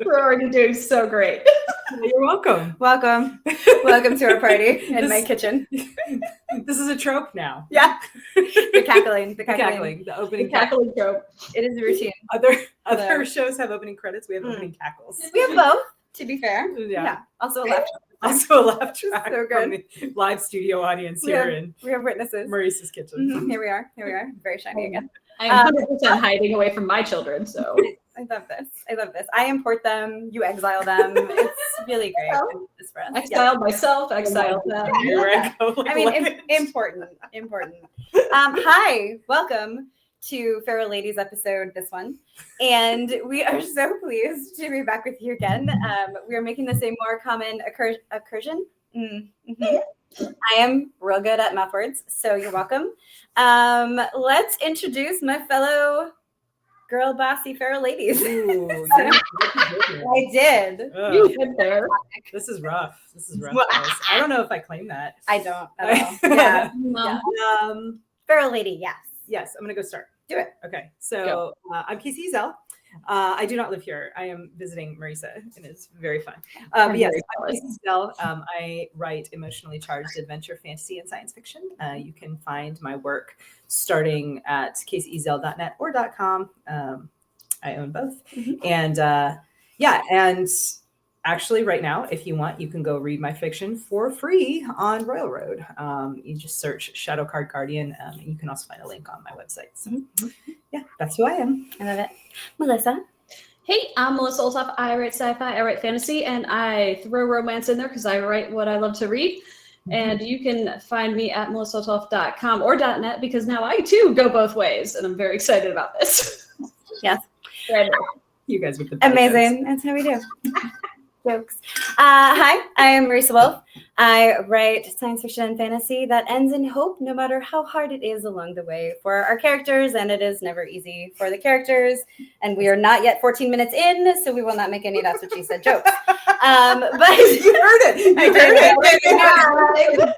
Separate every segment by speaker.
Speaker 1: We're already doing so great.
Speaker 2: You're welcome.
Speaker 3: Welcome to our party in my kitchen.
Speaker 2: This is a trope now.
Speaker 3: Yeah. The cackling,
Speaker 2: the opening
Speaker 1: Cackling trope.
Speaker 3: It is a routine.
Speaker 2: Other shows have opening credits. We have opening cackles.
Speaker 3: We have both, to be fair.
Speaker 2: Yeah.
Speaker 3: Also a laugh.
Speaker 2: Also a laugh track
Speaker 3: So
Speaker 2: from the live studio audience here in
Speaker 3: We have witnesses.
Speaker 2: Marisa's kitchen.
Speaker 3: Mm-hmm. Here we are. Very shiny again.
Speaker 1: I am 100% hiding away from my children, so.
Speaker 3: I love this. I import them. You exile them. It's really great. It's for us.
Speaker 1: Exiled myself, exiled them.
Speaker 2: Here I go.
Speaker 3: I mean, important. Hi, welcome to Feral Ladies episode, this one. And we are so pleased to be back with you again. We are making this a more common occursion. Mm-hmm. I am real good at mouth words, so you're welcome. Let's introduce my fellow girl bossy feral ladies.
Speaker 2: Ooh,
Speaker 3: I did.
Speaker 1: You did there.
Speaker 2: This is rough, guys. I don't know if I claim that.
Speaker 3: I don't at all. Yeah.
Speaker 1: No.
Speaker 3: Feral lady, yes.
Speaker 2: Yes, I'm gonna go start.
Speaker 3: Do it.
Speaker 2: Okay, so I'm Kacey Ezell. I do not live here. I am visiting Marisa, and it's very fun. Yes, I'm Kacey Ezell. I write emotionally charged adventure, fantasy, and science fiction. You can find my work starting at kaceyezell.net or .com. I own both. Mm-hmm. And actually right now, if you want, you can go read my fiction for free on Royal Road. You just search Shadow Card Guardian. And you can also find a link on my website. So yeah, that's who I am.
Speaker 3: I love it. Melissa.
Speaker 1: Hey, I'm Melissa Olthoff. I write sci-fi, I write fantasy, and I throw romance in there because I write what I love to read. And you can find me at melissaolthoff.com or .net because now I too go both ways, and I'm very excited about this.
Speaker 3: Yes.
Speaker 2: You guys with the
Speaker 3: amazing. That's how we do. Jokes. Hi, I am Marisa Wolf. I write science fiction and fantasy that ends in hope, no matter how hard it is along the way for our characters, and it is never easy for the characters. And we are not yet 14 minutes in, so we will not make any "that's what she said" jokes. But
Speaker 2: you heard it.
Speaker 3: I did.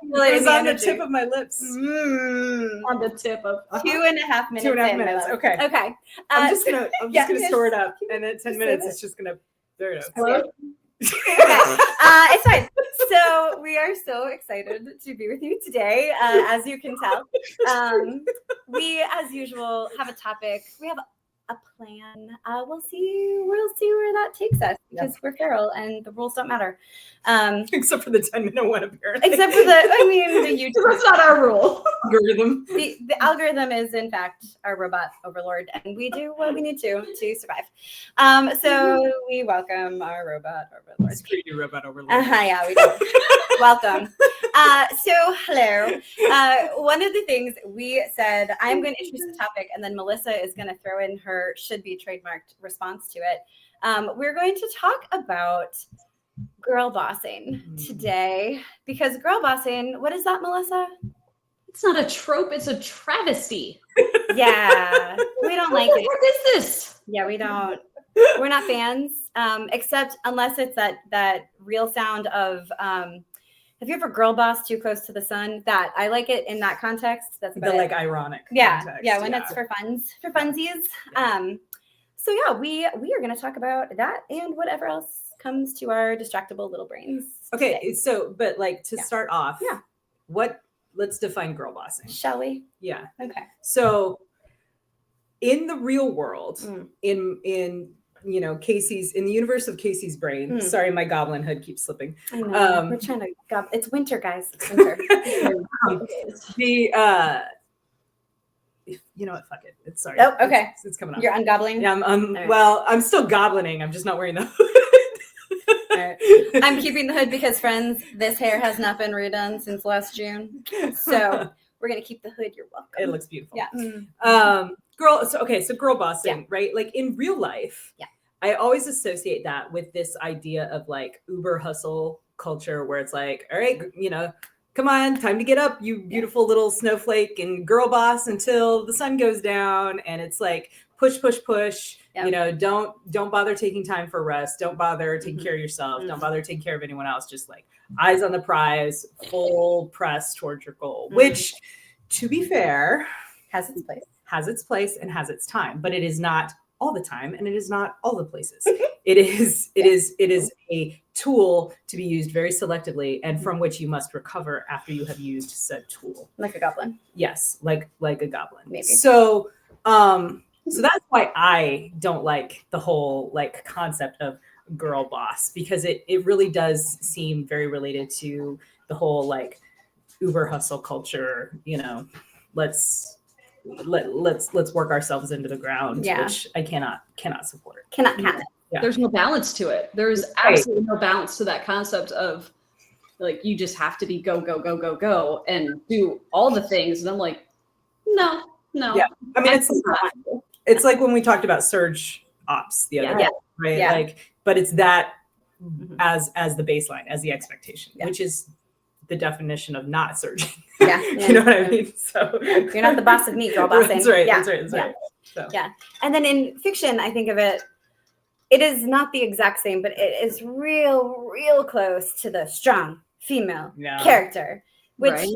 Speaker 2: It was on the tip of my lips.
Speaker 1: On the tip of
Speaker 3: 2.5 minutes.
Speaker 2: 2.5 minutes. Okay.
Speaker 3: Okay.
Speaker 2: I'm just gonna store it up, and at 10 minutes, it's just gonna. There it is.
Speaker 1: Hello?
Speaker 3: Okay. It's fine. So we are so excited to be with you today. As you can tell, we, as usual, have a topic. We have a plan. We'll see where that takes us because we're feral and the rules don't matter.
Speaker 2: Except for the 10-minute one, apparently.
Speaker 3: Except for the YouTube.
Speaker 1: That's not our rule.
Speaker 2: Algorithm.
Speaker 3: The algorithm is, in fact, our robot overlord, and we do what we need to survive. So we welcome our robot overlord.
Speaker 2: It's pretty new robot overlord.
Speaker 3: Yeah, we do. Welcome. So hello. One of the things we said, I'm going to introduce the topic, and then Melissa is going to throw in her should-be trademarked response to it. We're going to talk about girl bossing today, because girl bossing, what is that, Melissa?
Speaker 1: It's not a trope, it's a travesty.
Speaker 3: Yeah, we don't like it.
Speaker 1: What is this?
Speaker 3: Yeah, we don't. We're not fans, except unless it's that real sound of, have you ever girl boss too close to the sun? That I like it in that context. That's about
Speaker 2: like ironic.
Speaker 3: Context. Yeah, when it's for funsies. So yeah, we are going to talk about that and whatever else comes to our distractible little brains.
Speaker 2: Okay,
Speaker 3: today.
Speaker 2: so but like to start off, let's define girl bossing.
Speaker 3: Shall we?
Speaker 2: Yeah.
Speaker 3: Okay.
Speaker 2: So in the real world, in Kacey's, in the universe of Kacey's brain. Sorry, my goblin hood keeps slipping.
Speaker 3: I know. We're trying to it's winter, guys. It's winter.
Speaker 2: You know what? Fuck it. It's sorry.
Speaker 3: Oh, okay.
Speaker 2: It's coming up.
Speaker 3: You're ungobbling?
Speaker 2: Yeah, I'm still goblining. I'm just not wearing the hood.
Speaker 3: Right. I'm keeping the hood because, friends, this hair has not been redone since last June. So we're going to keep the hood. You're welcome.
Speaker 2: It looks beautiful.
Speaker 3: Yeah.
Speaker 2: So girl bossing, right? Like in real life, I always associate that with this idea of like Uber hustle culture where it's like, all right, come on, time to get up, you beautiful little snowflake, and girl boss until the sun goes down. And it's like push. Yep. Don't bother taking time for rest. Don't bother taking care of yourself. Don't bother taking care of anyone else. Just like eyes on the prize, full press towards your goal, which, to be fair,
Speaker 3: has its place.
Speaker 2: And has its time, but it is not all the time, and it is not all the places. It is a tool to be used very selectively, and from which you must recover after you have used said tool.
Speaker 3: Like a goblin.
Speaker 2: Yes, like a goblin.
Speaker 3: Maybe.
Speaker 2: So so that's why I don't like the whole like concept of girl boss, because it really does seem very related to the whole like Uber hustle culture, you know, let's work ourselves into the ground, which I cannot support.
Speaker 3: Cannot.
Speaker 2: Yeah.
Speaker 1: There's no balance to it. There's absolutely no balance to that concept of like you just have to be go and do all the things. And I'm like, no.
Speaker 2: Yeah. I mean, it's like when we talked about surge ops the other day, right?
Speaker 3: Yeah.
Speaker 2: Like, but it's that as the baseline, as the expectation, which is the definition of not surging.
Speaker 3: Yeah.
Speaker 2: You know what I mean? So
Speaker 3: you're not the boss of me, girl bossing.
Speaker 2: That's right.
Speaker 3: Yeah.
Speaker 2: That's right. So.
Speaker 3: Yeah. And then in fiction, I think of it is not the exact same, but it is real close to the strong female character, which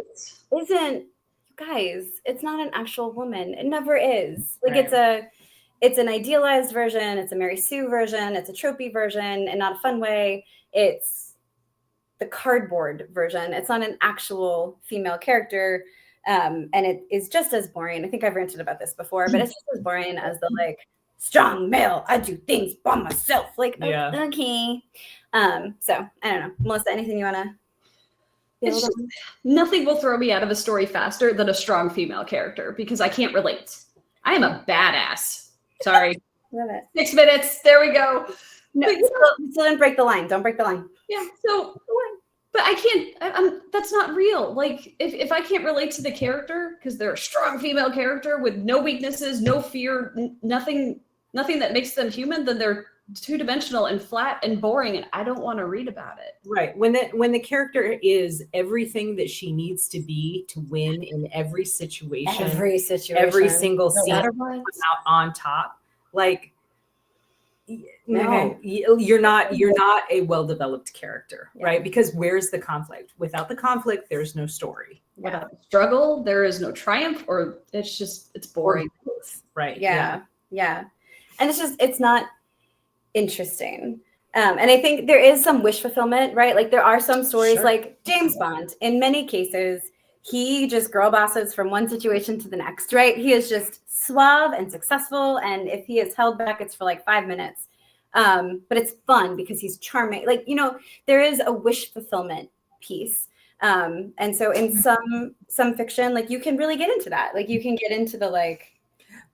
Speaker 3: isn't, guys, it's not an actual woman. It never is. Like it's an idealized version. It's a Mary Sue version. It's a tropey version, and not a fun way. It's the cardboard version. It's not an actual female character. And it is just as boring. I think I've ranted about this before, but it's just as boring as the like strong male. I do things by myself. Like, okay. So I don't know. Melissa, anything you want to?
Speaker 1: It's just, nothing will throw me out of a story faster than a strong female character because I can't relate. I am a badass. Sorry.
Speaker 3: Love it.
Speaker 1: 6 minutes. There we go.
Speaker 3: No, still didn't break the line. Don't break the line.
Speaker 1: Yeah. So, but I can't. That's not real. Like, if I can't relate to the character because they're a strong female character with no weaknesses, no fear, nothing that makes them human, then they're two-dimensional and flat and boring, and I don't want to read about it.
Speaker 2: Right. When the character is everything that she needs to be to win in every situation, every single scene, out on top, like no, you're not a well-developed character, right? Because where's the conflict? Without the conflict, there's no story.
Speaker 1: Without the struggle, there is no triumph, or it's boring.
Speaker 2: Right.
Speaker 3: Yeah. And it's not interesting. And I think there is some wish fulfillment, right? Like there are some stories like James Bond. In many cases, he just girl bosses from one situation to the next, right? He is just suave and successful. And if he is held back, it's for like 5 minutes. But it's fun because he's charming. Like, you know, there is a wish fulfillment piece. And so in some fiction, like you can really get into that. Like you can get into the like,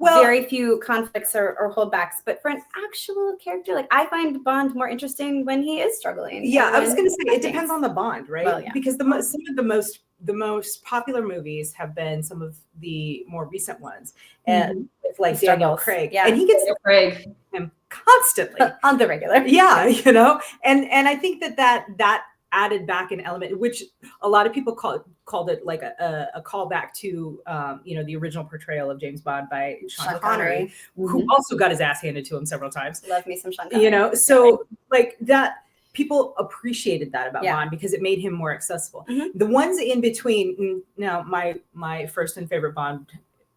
Speaker 3: very few conflicts or holdbacks, but for an actual character, like I find Bond more interesting when he is struggling.
Speaker 2: Yeah, I was going to say it depends on the Bond, right?
Speaker 3: Well, yeah.
Speaker 2: Because some of the most popular movies have been some of the more recent ones, and like Daniel Craig, and he gets
Speaker 1: Craig
Speaker 2: him constantly
Speaker 3: on the regular.
Speaker 2: Yeah, you know, and I think that added back an element, which a lot of people called it like a callback to the original portrayal of James Bond by Sean Connery, who also got his ass handed to him several times.
Speaker 3: Love me some Sean Connery.
Speaker 2: You know, so like that, people appreciated that about Bond because it made him more accessible. The ones in between, now my first and favorite Bond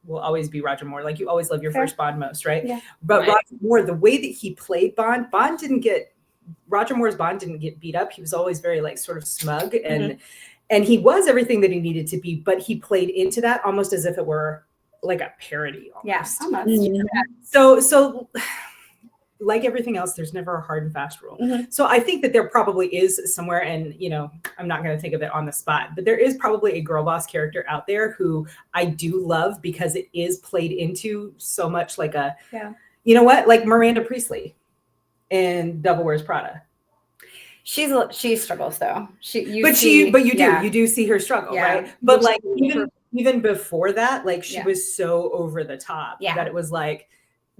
Speaker 2: will always be Roger Moore. Like you always love your first Bond most, right? Yeah. But Roger Moore, the way that he played Bond Roger Moore's Bond didn't get beat up. He was always very like sort of smug and he was everything that he needed to be, but he played into that almost as if it were like a parody almost.
Speaker 3: Yeah, almost.
Speaker 2: So like everything else, there's never a hard and fast rule. So I think that there probably is somewhere, and you know, I'm not going to think of it on the spot, but there is probably a girl boss character out there who I do love because it is played into so much like you know what, like Miranda Priestley in Devil Wears Prada. She struggles though. You do see her struggle, right? But like even before that, like she was so over the top that it was like,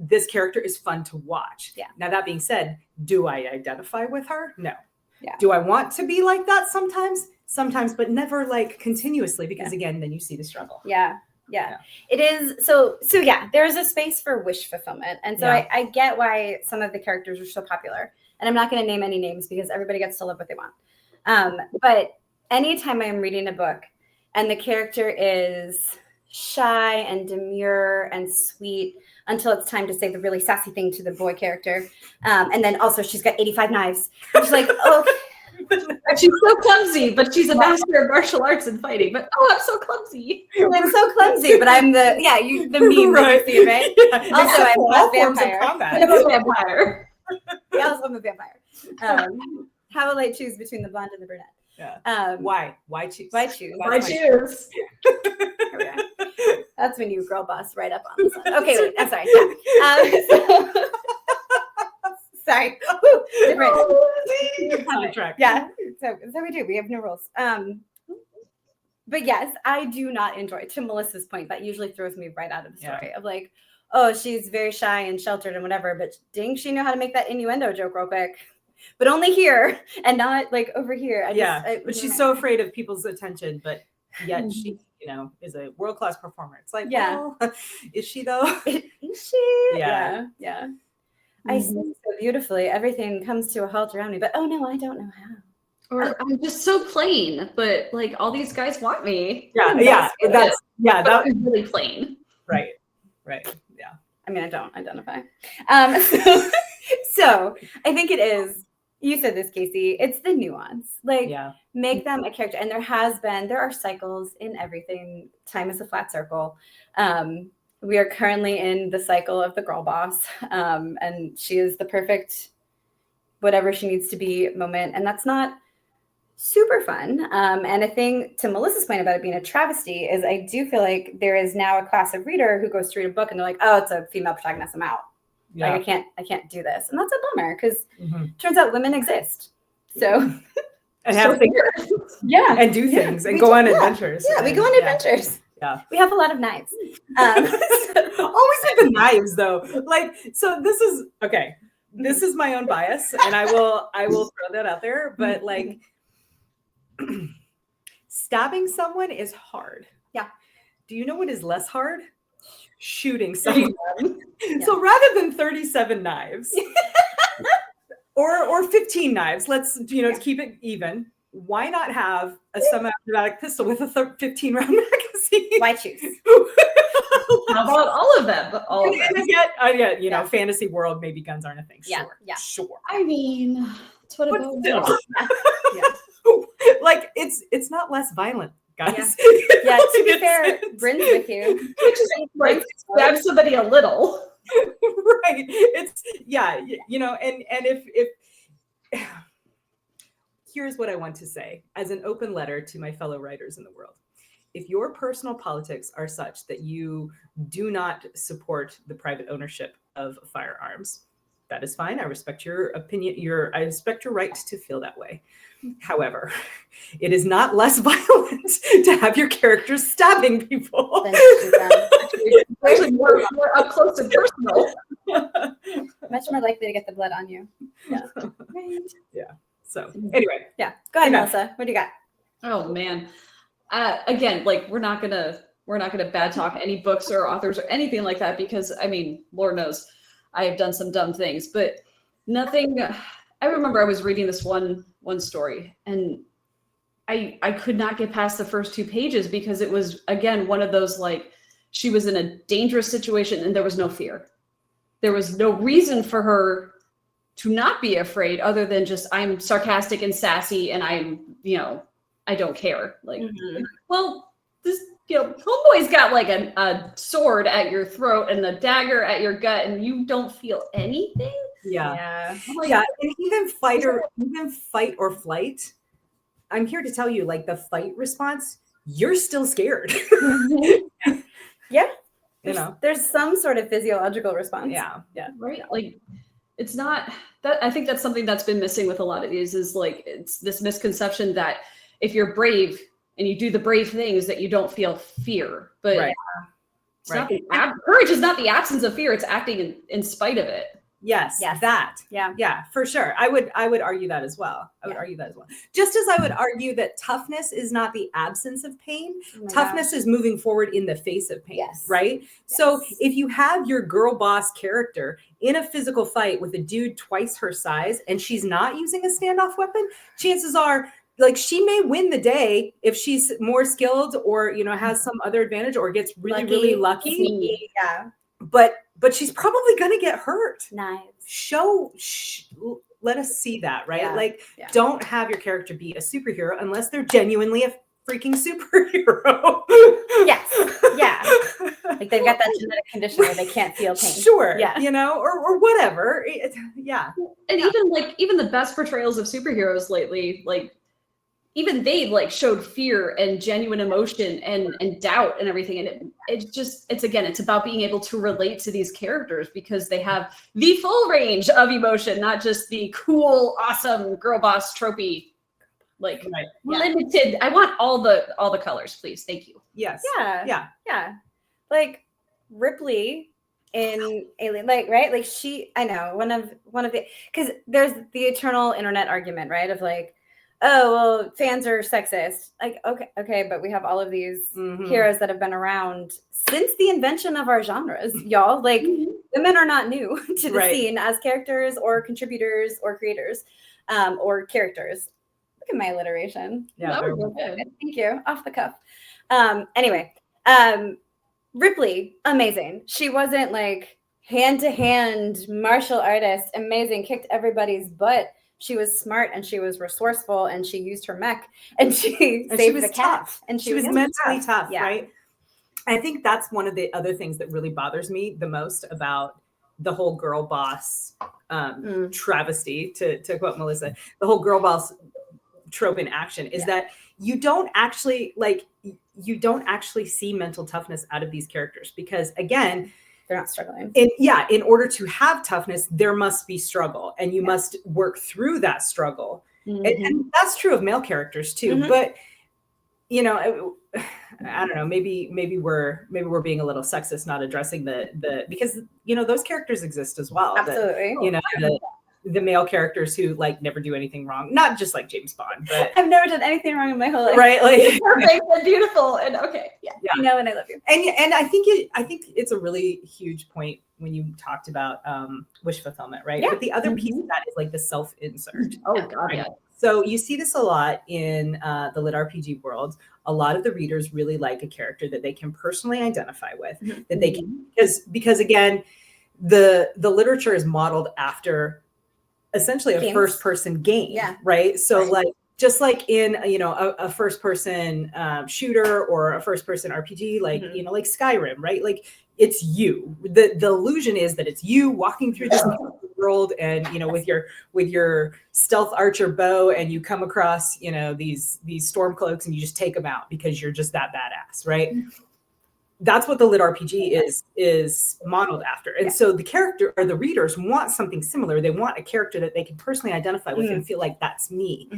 Speaker 2: this character is fun to watch. Yeah. Now that being said, do I identify with her? No. Yeah. Do I want to be like that sometimes? Sometimes, but never like continuously, because again, then you see the struggle.
Speaker 3: Yeah. It is so there is a space for wish fulfillment. And so I get why some of the characters are so popular. And I'm not going to name any names because everybody gets to live what they want. But anytime I'm reading a book and the character is shy and demure and sweet until it's time to say the really sassy thing to the boy character. And then also she's got 85 knives. And she's like, oh,
Speaker 1: She's so clumsy, but she's a master of martial arts and fighting. But I'm so clumsy.
Speaker 3: I'm so clumsy, but I'm the meme
Speaker 2: Right.
Speaker 3: that you see, right?
Speaker 2: Yeah.
Speaker 3: Also, I'm
Speaker 2: all
Speaker 3: a
Speaker 2: forms of
Speaker 3: vampire.
Speaker 2: combat.
Speaker 1: I'm a vampire.
Speaker 3: Yeah, also I'm a vampire. How will I choose between the blonde and the brunette?
Speaker 2: Yeah. Why choose?
Speaker 3: Why choose?
Speaker 1: I choose.
Speaker 3: Okay. That's when you girl boss right up on this one. Okay, wait, I'm sorry. Yeah. Sorry. Woo, different.
Speaker 2: On track.
Speaker 3: Yeah. So we do. We have no rules. But yes, I do not enjoy, to Melissa's point, that usually throws me right out of the story of like, oh, she's very shy and sheltered and whatever, but dang, she knew how to make that innuendo joke real quick. But only here and not like over here.
Speaker 2: But she's so afraid of people's attention, but yet she, is a world-class performer. It's like, well, is she though?
Speaker 3: Is she?
Speaker 2: Yeah.
Speaker 3: Yeah. I sing so beautifully. Everything comes to a halt around me, but oh no, I don't know how.
Speaker 1: Or I'm just so plain, but like all these guys want me.
Speaker 2: That
Speaker 1: was really plain.
Speaker 2: Right. Yeah.
Speaker 3: I mean, I don't identify. So I think it is. You said this, Kacey. It's the nuance. Like, make them a character. And there are cycles in everything. Time is a flat circle. We are currently in the cycle of the girl boss. And she is the perfect whatever she needs to be moment. And that's not super fun. And I think to Melissa's point about it being a travesty is I do feel like there is now a class of reader who goes to read a book and they're like, oh, it's a female protagonist, I'm out.
Speaker 2: Yeah.
Speaker 3: Like I can't do this. And that's a bummer because turns out women exist. So
Speaker 2: and have things, and do things and go on adventures.
Speaker 3: Yeah, we go on adventures.
Speaker 2: Yeah.
Speaker 3: We have a lot of knives.
Speaker 2: Always with the knives though. Like, so this is okay. This is my own bias, and I will throw that out there. But like stabbing someone is hard.
Speaker 3: Yeah.
Speaker 2: Do you know what is less hard? Shooting someone. So rather than 37 knives or 15 knives, let's to keep it even. Why not have a semi-automatic pistol with a 15 round magazine?
Speaker 3: Why choose?
Speaker 1: How about all of them? All of them.
Speaker 2: Fantasy world, maybe guns aren't a thing. Sure.
Speaker 1: I mean, that's what
Speaker 2: But
Speaker 1: about
Speaker 2: still. Like it's not less violent, guys.
Speaker 3: Yeah, to be fair, Bryn's with you.
Speaker 1: Just like stab somebody a little.
Speaker 2: Right. It's and if here's what I want to say as an open letter to my fellow writers in the world. If your personal politics are such that you do not support the private ownership of firearms, that is fine. I respect your opinion. I respect your right to feel that way. However, it is not less violent to have your characters stabbing people.
Speaker 1: Actually, more up close and personal.
Speaker 3: Much more likely to get the blood on you. Yeah. Right.
Speaker 2: Yeah. So anyway.
Speaker 3: Yeah. Go ahead, Melissa. What do you got?
Speaker 1: Oh man. Again, like we're not gonna bad talk any books or authors or anything like that because I mean, Lord knows I have done some dumb things, but nothing. I remember I was reading this one story and I could not get past the first 2 pages because it was again one of those like she was in a dangerous situation and there was no fear. There was no reason for her to not be afraid other than just I'm sarcastic and sassy and I'm, I don't care. Like, well, this, homeboy's got like a sword at your throat and a dagger at your gut and you don't feel anything.
Speaker 2: Yeah. And even fight or flight. I'm here to tell you, like the fight response, you're still scared.
Speaker 3: Yeah. There's some sort of physiological response.
Speaker 2: Yeah.
Speaker 1: Right. Like it's not that I think that's something that's been missing with a lot of these is like it's this misconception that if you're brave and you do the brave things that you don't feel fear. But courage is not the absence of fear, it's acting in spite of it.
Speaker 2: Yes. That. Yeah, for sure. I would argue that as well. Just as I would argue that toughness is not the absence of pain. Toughness is moving forward in the face of pain.
Speaker 3: Yes.
Speaker 2: Right? Yes. So if you have your girl boss character in a physical fight with a dude twice her size and she's not using a standoff weapon, chances are like she may win the day if she's more skilled or, you know, has some other advantage or gets really lucky.
Speaker 3: Yeah.
Speaker 2: But she's probably going to get hurt.
Speaker 3: Nice.
Speaker 2: Let us see that, right?
Speaker 3: Yeah.
Speaker 2: Like, don't have your character be a superhero unless they're genuinely a freaking superhero.
Speaker 3: Yes. Yeah. Like they've got that genetic condition where they can't feel pain.
Speaker 2: Sure.
Speaker 3: Yeah.
Speaker 2: You know, or whatever. Yeah.
Speaker 1: And even the best portrayals of superheroes lately, like even they like showed fear and genuine emotion and doubt and everything. And it's about being able to relate to these characters because they have the full range of emotion, not just the cool, awesome girl boss tropey, like limited. I want all the colors, please. Thank you.
Speaker 2: Yes.
Speaker 3: Yeah. Like Ripley in Alien, like, right? Like I know one of the, because there's the eternal internet argument, right? Of like, oh, well, fans are sexist. Like, okay, but we have all of these heroes that have been around since the invention of our genres, y'all. Like, women are not new to the scene as characters or contributors or creators or characters. Look at my alliteration.
Speaker 1: Yeah, that was good.
Speaker 3: Thank you. Off the cuff. Anyway, Ripley, amazing. She wasn't like hand-to-hand martial artist, amazing, kicked everybody's butt. She was smart and she was resourceful and she used her mech and she saved the cat. And she was
Speaker 2: mentally tough, right? I think that's one of the other things that really bothers me the most about the whole girl boss travesty, to quote Melissa, the whole girl boss trope in action is that you don't actually see mental toughness out of these characters because, again,
Speaker 3: they're not struggling.
Speaker 2: In order to have toughness, there must be struggle, and you must work through that struggle. And that's true of male characters too. But you know, I don't know. Maybe we're being a little sexist, not addressing the because you know those characters exist as well.
Speaker 3: Absolutely.
Speaker 2: You know, the male characters who like never do anything wrong, not just like James Bond, but
Speaker 3: I've never done anything wrong in my whole life.
Speaker 2: Right? Like
Speaker 1: perfect and beautiful and okay. Yeah.
Speaker 3: I know and I love you.
Speaker 2: And I think it's a really huge point when you talked about wish fulfillment, right?
Speaker 3: Yeah.
Speaker 2: But the other piece of that is like the self-insert.
Speaker 1: Oh God, yeah.
Speaker 2: So you see this a lot in the lit RPG world. A lot of the readers really like a character that they can personally identify with, that they can because again, the literature is modeled after essentially a first person game, right? So like just like in you know a first person shooter or a first person RPG, like you know like Skyrim, right? Like it's you. The illusion is that it's you walking through this world, and you know with your stealth archer bow, and you come across you know these storm cloaks, and you just take them out because you're just that badass, right? That's what the lit RPG is modeled after. And so the character or the readers want something similar. They want a character that they can personally identify with and feel like that's me.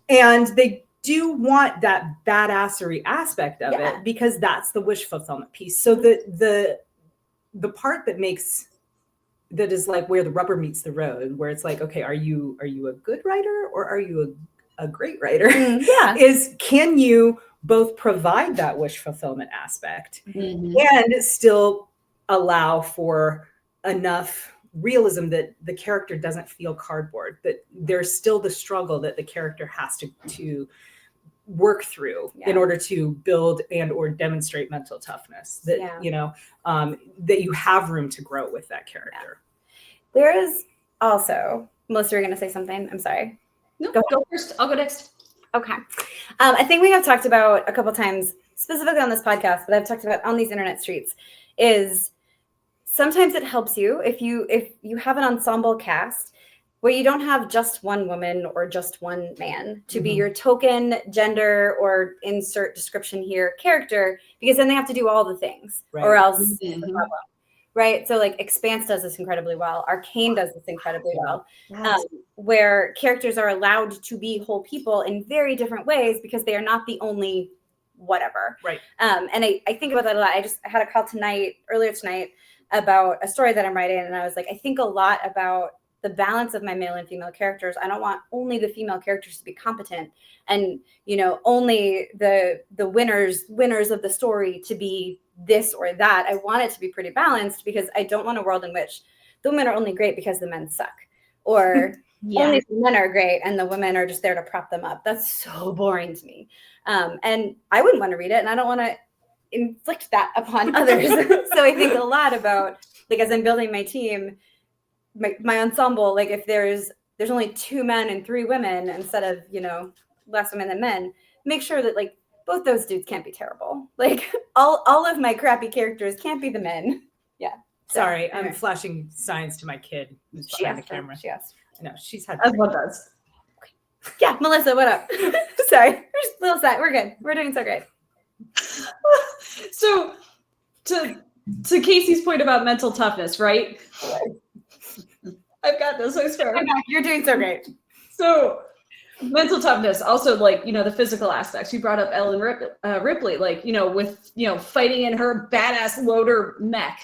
Speaker 2: And they do want that badassery aspect of it because that's the wish fulfillment piece. So the part that is like where the rubber meets the road, where it's like, okay, are you a good writer or are you a great writer? Is can you both provide that wish fulfillment aspect and still allow for enough realism that the character doesn't feel cardboard, that there's still the struggle that the character has to work through in order to build and or demonstrate mental toughness, that you know that you have room to grow with that character.
Speaker 3: There is also, Melissa, you're going to say something. I'm sorry.
Speaker 1: No, go first. I'll go next.
Speaker 3: Okay. I think we have talked about a couple times, specifically on this podcast, but I've talked about on these internet streets, is sometimes it helps you if you have an ensemble cast where you don't have just one woman or just one man to be your token gender or insert description here character, because then they have to do all the things or else it's a problem. Right. So like Expanse does this incredibly well. Arcane does this incredibly well, where characters are allowed to be whole people in very different ways because they are not the only whatever.
Speaker 2: Right.
Speaker 3: And I think about that a lot. I had a call earlier tonight about a story that I'm writing. And I was like, I think a lot about the balance of my male and female characters. I don't want only the female characters to be competent and, you know, only the winners of the story to be this or that. I want it to be pretty balanced because I don't want a world in which the women are only great because the men suck, or
Speaker 1: Yeah.
Speaker 3: Only the men are great and the women are just there to prop them up. That's so boring to me. And I wouldn't want to read it, and I don't want to inflict that upon others. So I think a lot about, like, as I'm building my team, my ensemble, like if there's only 2 men and 3 women instead of, less women than men, make sure that like both those dudes can't be terrible. Like all of my crappy characters can't be the men. Yeah.
Speaker 2: Sorry,
Speaker 3: anyway.
Speaker 2: I'm flashing signs to my kid who's
Speaker 3: She
Speaker 2: behind the
Speaker 3: asked her.
Speaker 2: camera.
Speaker 3: She asked.
Speaker 2: No, she's had.
Speaker 1: As one does.
Speaker 3: Yeah, Melissa, what up? Sorry, we're just a little sad. We're good. We're doing so great.
Speaker 1: So to Casey's point about mental toughness, right? I've got this, I swear.
Speaker 3: You're doing so great.
Speaker 1: So mental toughness, also like, the physical aspects. You brought up Ellen Ripley, like, with, fighting in her badass loader mech.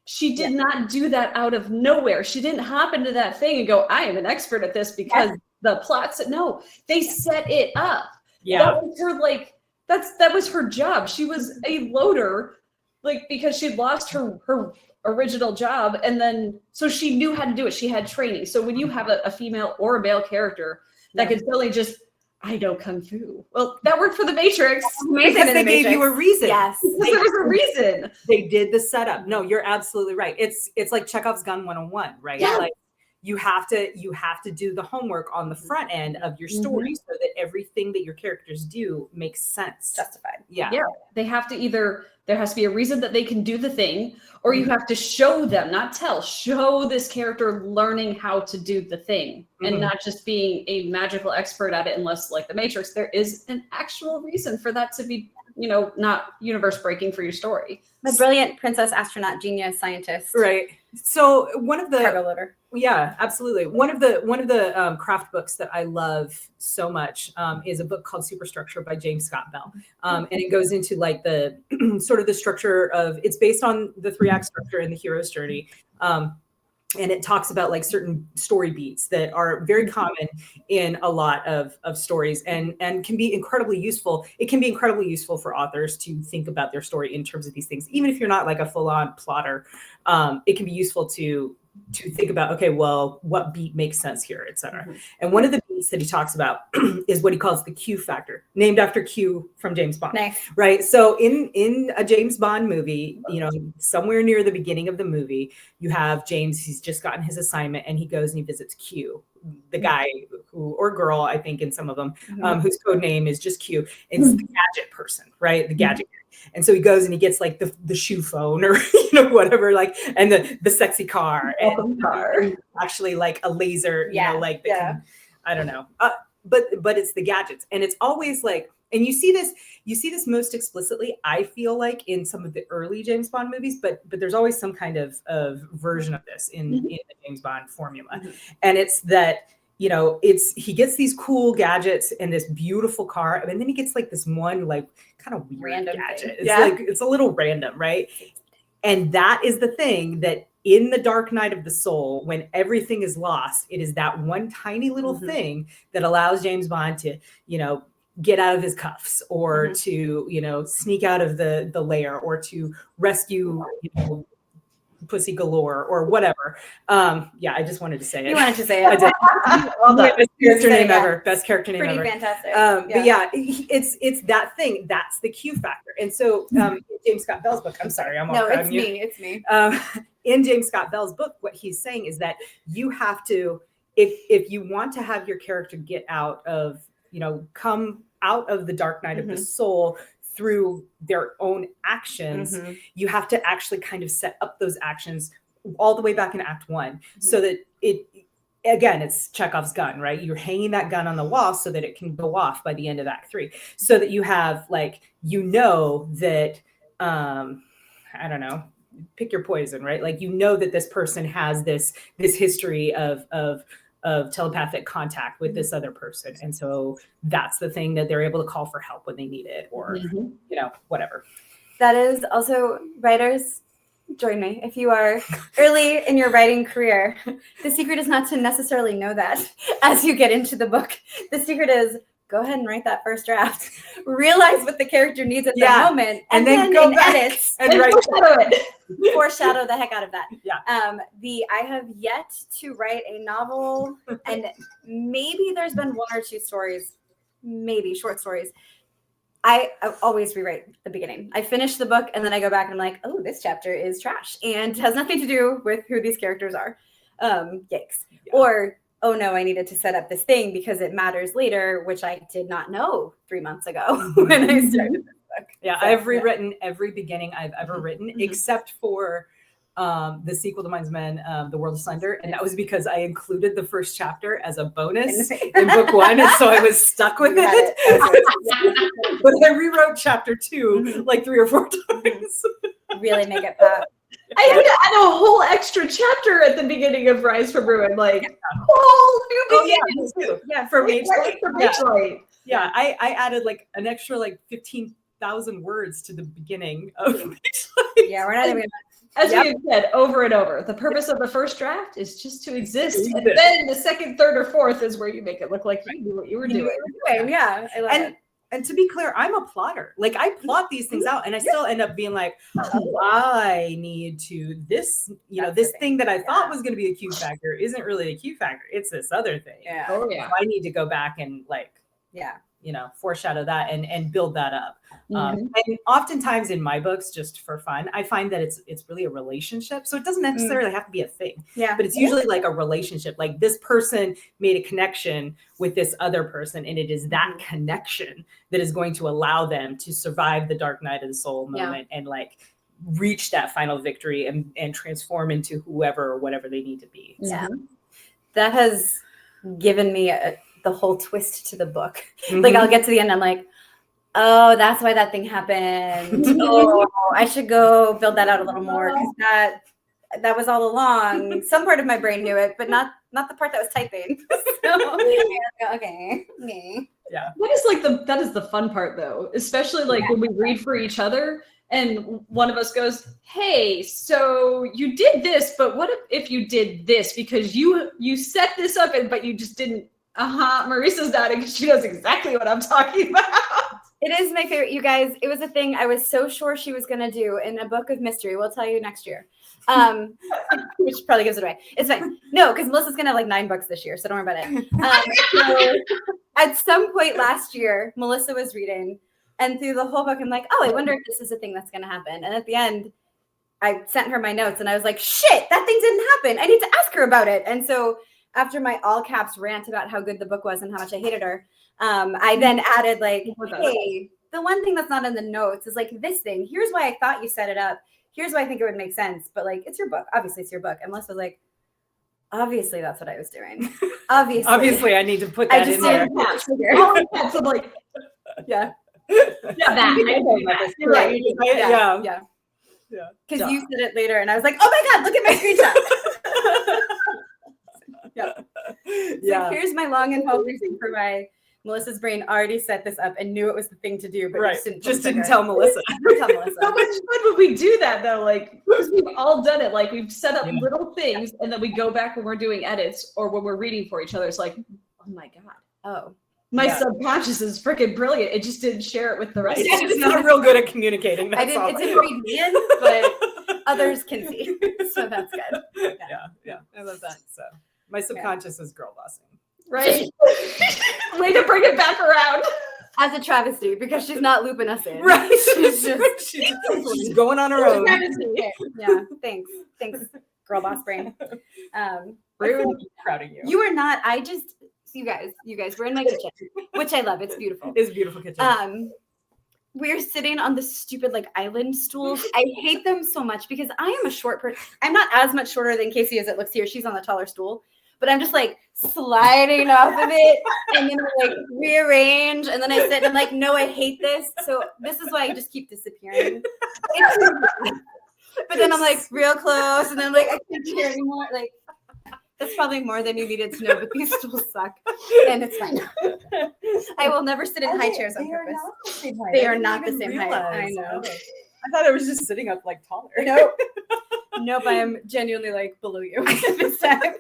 Speaker 1: She did not do that out of nowhere. She didn't hop into that thing and go, I am an expert at this because the plot said, no, they set it up.
Speaker 2: Yeah.
Speaker 1: That was her, like, that was her job. She was a loader, like, because she'd lost her original job. And then, so she knew how to do it. She had training. So when you have a female or a male character that could really just, I know Kung Fu. Well, that worked for the Matrix.
Speaker 2: Because they gave you a reason.
Speaker 3: Yes.
Speaker 1: Because there was a reason.
Speaker 2: They did the setup. No, you're absolutely right. It's like Chekhov's gun 101, right?
Speaker 1: Yeah.
Speaker 2: Like you have to do the homework on the front end of your story so that everything that your characters do makes sense.
Speaker 3: Justified.
Speaker 2: Yeah.
Speaker 1: They have to there has to be a reason that they can do the thing, or you have to show them, not tell, show this character learning how to do the thing and not just being a magical expert at it, unless, like the Matrix, there is an actual reason for that to be, not universe breaking for your story.
Speaker 3: The brilliant princess, astronaut, genius, scientist.
Speaker 2: Right. So one of the
Speaker 3: cargo loader.
Speaker 2: Yeah, absolutely. One of the craft books that I love so much is a book called Superstructure by James Scott Bell. And it goes into like the sort of the structure of, it's based on the 3-act structure in the hero's journey. And it talks about like certain story beats that are very common in a lot of stories and can be incredibly useful. It can be incredibly useful for authors to think about their story in terms of these things. Even if you're not like a full-on plotter, it can be useful to think about, okay, well, what beat makes sense here, et cetera. And one of the beats that he talks about is what he calls the Q factor, named after Q from James Bond.
Speaker 3: Nice.
Speaker 2: Right. So in a James Bond movie, somewhere near the beginning of the movie, you have James, he's just gotten his assignment and he goes and he visits Q, the guy or girl, I think in some of them, whose code name is just Q. It's the gadget person, right? The gadget. And so he goes and he gets like the shoe phone or, whatever, like, and the sexy car and actually like a laser, like, can, I don't know. But it's the gadgets. And it's always like, and you see this most explicitly, I feel like, in some of the early James Bond movies, but there's always some kind of version of this in the James Bond formula. And it's that, he gets these cool gadgets and this beautiful car, and then he gets like this one like kind of weird
Speaker 3: random
Speaker 2: gadget.
Speaker 3: Thing.
Speaker 2: It's like, it's a little random, right? And that is the thing that in the dark night of the soul, when everything is lost, it is that one tiny little thing that allows James Bond to, get out of his cuffs or to, sneak out of the lair or to rescue, Pussy Galore or whatever. I just wanted to say it.
Speaker 3: You wanted to say it.
Speaker 2: I did.
Speaker 1: Well done.
Speaker 2: Best character name ever. Best character name
Speaker 3: Pretty
Speaker 2: ever.
Speaker 3: fantastic.
Speaker 2: But it's that thing. That's the Q factor. And so James Scott Bell's book, I'm sorry, I'm all
Speaker 3: no,
Speaker 2: proud
Speaker 3: it's
Speaker 2: of you.
Speaker 3: me. It's me.
Speaker 2: In James Scott Bell's book, what he's saying is that you have to, if you want to have your character get out of, come out of the dark night of the soul through their own actions, you have to actually kind of set up those actions all the way back in Act 1 so that it's Chekhov's gun, right? You're hanging that gun on the wall so that it can go off by the end of Act 3, so that you have like, that, I don't know, pick your poison, right? Like, that this person has this history of telepathic contact with this other person. And so that's the thing that they're able to call for help when they need it or, whatever.
Speaker 3: That is also, writers, join me. If you are early in your writing career, the secret is not to necessarily know that as you get into the book. The secret is go ahead and write that first draft. Realize what the character needs at the moment,
Speaker 2: and then go
Speaker 3: in
Speaker 2: back
Speaker 3: edits
Speaker 2: and write
Speaker 3: foreshadow the heck out of that.
Speaker 2: Yeah.
Speaker 3: I have yet to write a novel, and maybe there's been one or two stories, maybe short stories. I always rewrite the beginning. I finish the book and then I go back and I'm like, oh, this chapter is trash and has nothing to do with who these characters are. Yikes. Yeah. Or, oh no, I needed to set up this thing because it matters later, which I did not know 3 months ago when I started this book.
Speaker 2: Yeah, so, I've rewritten every beginning I've ever written, except for the sequel to Mine's Men, The World of Asunder, and that was because I included the first chapter as a bonus in book 1, and so I was stuck with it. But I rewrote chapter 2 like 3 or 4 times.
Speaker 3: Really make it pop.
Speaker 1: I had to add a whole extra chapter at the beginning of Rise from Ruin, like whole new beginning.
Speaker 2: Yeah, for Mage
Speaker 1: Light.
Speaker 2: Yeah, I added like an extra like 15,000 words to the beginning of Mage Light.
Speaker 3: Yeah, we're not even.
Speaker 1: As we have said over and over, the purpose of the first draft is just to exist. And then the second, third, or fourth is where you make it look like you knew what you were doing.
Speaker 3: Yeah, I love it.
Speaker 2: And to be clear, I'm a plotter. Like I plot these things out and I still end up being like, oh, I need to this, this thing that I thought was going to be a Q factor isn't really a Q factor. It's this other thing.
Speaker 3: Yeah.
Speaker 1: Oh, yeah.
Speaker 2: So I need to go back and foreshadow that and build that up. And oftentimes in my books, just for fun, I find that it's really a relationship. So it doesn't necessarily have to be a thing.
Speaker 3: Yeah.
Speaker 2: But it's usually like a relationship. Like this person made a connection with this other person, and it is that connection that is going to allow them to survive the dark night of the soul moment and like reach that final victory and transform into whoever or whatever they need to be.
Speaker 3: Yeah. That has given me the whole twist to the book. Like I'll get to the end, I'm like, oh, that's why that thing happened. Oh, I should go build that out a little more because that was all along. Some part of my brain knew it, but not the part that was typing. So, okay.
Speaker 2: Yeah.
Speaker 1: That is the fun part though, especially like when we read for each other and one of us goes, hey, so you did this, but what if you did this because you set this up but you just didn't. Marisa's nodding because she knows exactly what I'm talking about.
Speaker 3: It is my favorite, you guys. It was a thing I was so sure she was going to do in a book of mystery. We'll tell you next year. Which probably gives it away. It's fine. No, because Melissa's going to have like 9 books this year, so don't worry about it. So at some point last year, Melissa was reading, and through the whole book, I'm like, oh, I wonder if this is a thing that's going to happen. And at the end, I sent her my notes, and I was like, shit, that thing didn't happen. I need to ask her about it. And so after my all caps rant about how good the book was and how much I hated her, I then added like, hey, the one thing that's not in the notes is like this thing. Here's why I thought you set it up. Here's why I think it would make sense. But like, it's your book. Obviously, it's your book. And Melissa was like, obviously, that's what I was doing. Obviously,
Speaker 2: I need to put that in there.
Speaker 1: So like,
Speaker 3: yeah.
Speaker 1: You're right.
Speaker 3: Yeah. Because you said it later, and I was like, oh my God, look at my screenshot. Like, here's my long and held reason for why Melissa's brain already set this up and knew it was the thing to do, but
Speaker 2: just didn't tell Melissa.
Speaker 3: Tell Melissa.
Speaker 1: How much fun would we do that though? Like, because we've all done it. Like, we've set up little things, and then we go back when we're doing edits or when we're reading for each other. It's like, oh my God.
Speaker 3: Oh.
Speaker 1: My subconscious is freaking brilliant. It just didn't share it with the rest of us.
Speaker 2: It's not real good at communicating.
Speaker 3: It didn't read me in, but others can see. So that's good.
Speaker 2: Yeah. I love that. So my subconscious is girl bossing.
Speaker 1: Right? Way to bring it back around.
Speaker 3: As a travesty, because she's not looping us in.
Speaker 2: Right. She's going on her own.
Speaker 3: Yeah. Thanks, girl boss brain.
Speaker 2: We're crowding you.
Speaker 3: You are not. You guys, we're in my kitchen, which I love. It's beautiful.
Speaker 2: It's a beautiful kitchen.
Speaker 3: We're sitting on the stupid like island stools. I hate them so much because I am a short person. I'm not as much shorter than Kacey as it looks here. She's on the taller stool, but I'm just like sliding off of it and then I like rearrange and then I sit and I'm like, no, I hate this. So this is why I just keep disappearing. But then I'm like real close and then I'm like, I can't hear anymore. Like, that's probably more than you needed to know, but these stools suck. And it's fine. I will never sit in high chairs on purpose. They are not the same height. I know.
Speaker 2: I thought I was just sitting up like taller.
Speaker 3: Nope, I am genuinely like below you this time.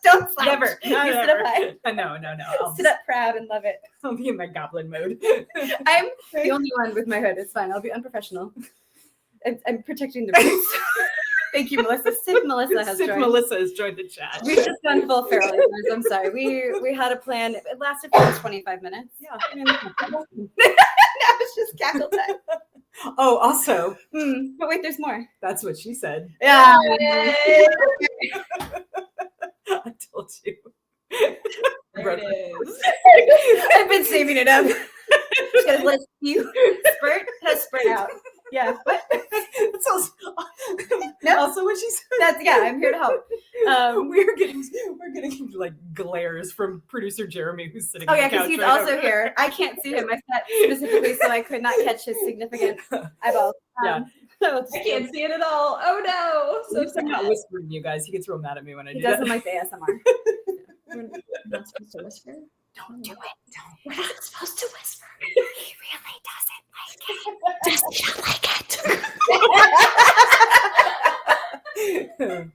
Speaker 3: Don't slouch.
Speaker 2: Never.
Speaker 3: You sit up high.
Speaker 2: No. I'll
Speaker 3: Sit up proud and love it.
Speaker 2: I'll be in my goblin mode.
Speaker 3: I'm the only one with my hood. It's fine. I'll be unprofessional. I'm protecting the roots. Thank you, Melissa. Sith Melissa has joined.
Speaker 2: Melissa has joined the chat.
Speaker 3: We've just gone full feral, listeners. I'm sorry. We had a plan. It lasted for 25 minutes.
Speaker 2: Yeah.
Speaker 3: Now it's just cackle time.
Speaker 2: Oh, also,
Speaker 3: But wait, there's more.
Speaker 2: that's what she said.
Speaker 3: Yeah.
Speaker 2: I told you.
Speaker 1: There it is.
Speaker 3: I've been saving it up. Just gotta let you spurt. Spurt out. Yeah. What?
Speaker 2: That's also what she said.
Speaker 3: I'm here to help.
Speaker 2: We're getting like glares from producer Jeremy, who's sitting.
Speaker 3: Oh
Speaker 2: on
Speaker 3: yeah,
Speaker 2: the
Speaker 3: because
Speaker 2: couch
Speaker 3: he's
Speaker 2: right
Speaker 3: also
Speaker 2: over.
Speaker 3: here. I can't see him. I sat specifically so I could not catch his significant eyeball.
Speaker 2: Yeah.
Speaker 3: So
Speaker 1: I can't see it at all. Oh no.
Speaker 2: So I'm not whispering, you guys. He gets real mad at me when I
Speaker 3: he
Speaker 2: do that.
Speaker 3: doesn't like the ASMR.
Speaker 1: We're not supposed to whisper.
Speaker 2: Don't do it.
Speaker 1: We're not supposed to whisper.
Speaker 3: He really doesn't like it.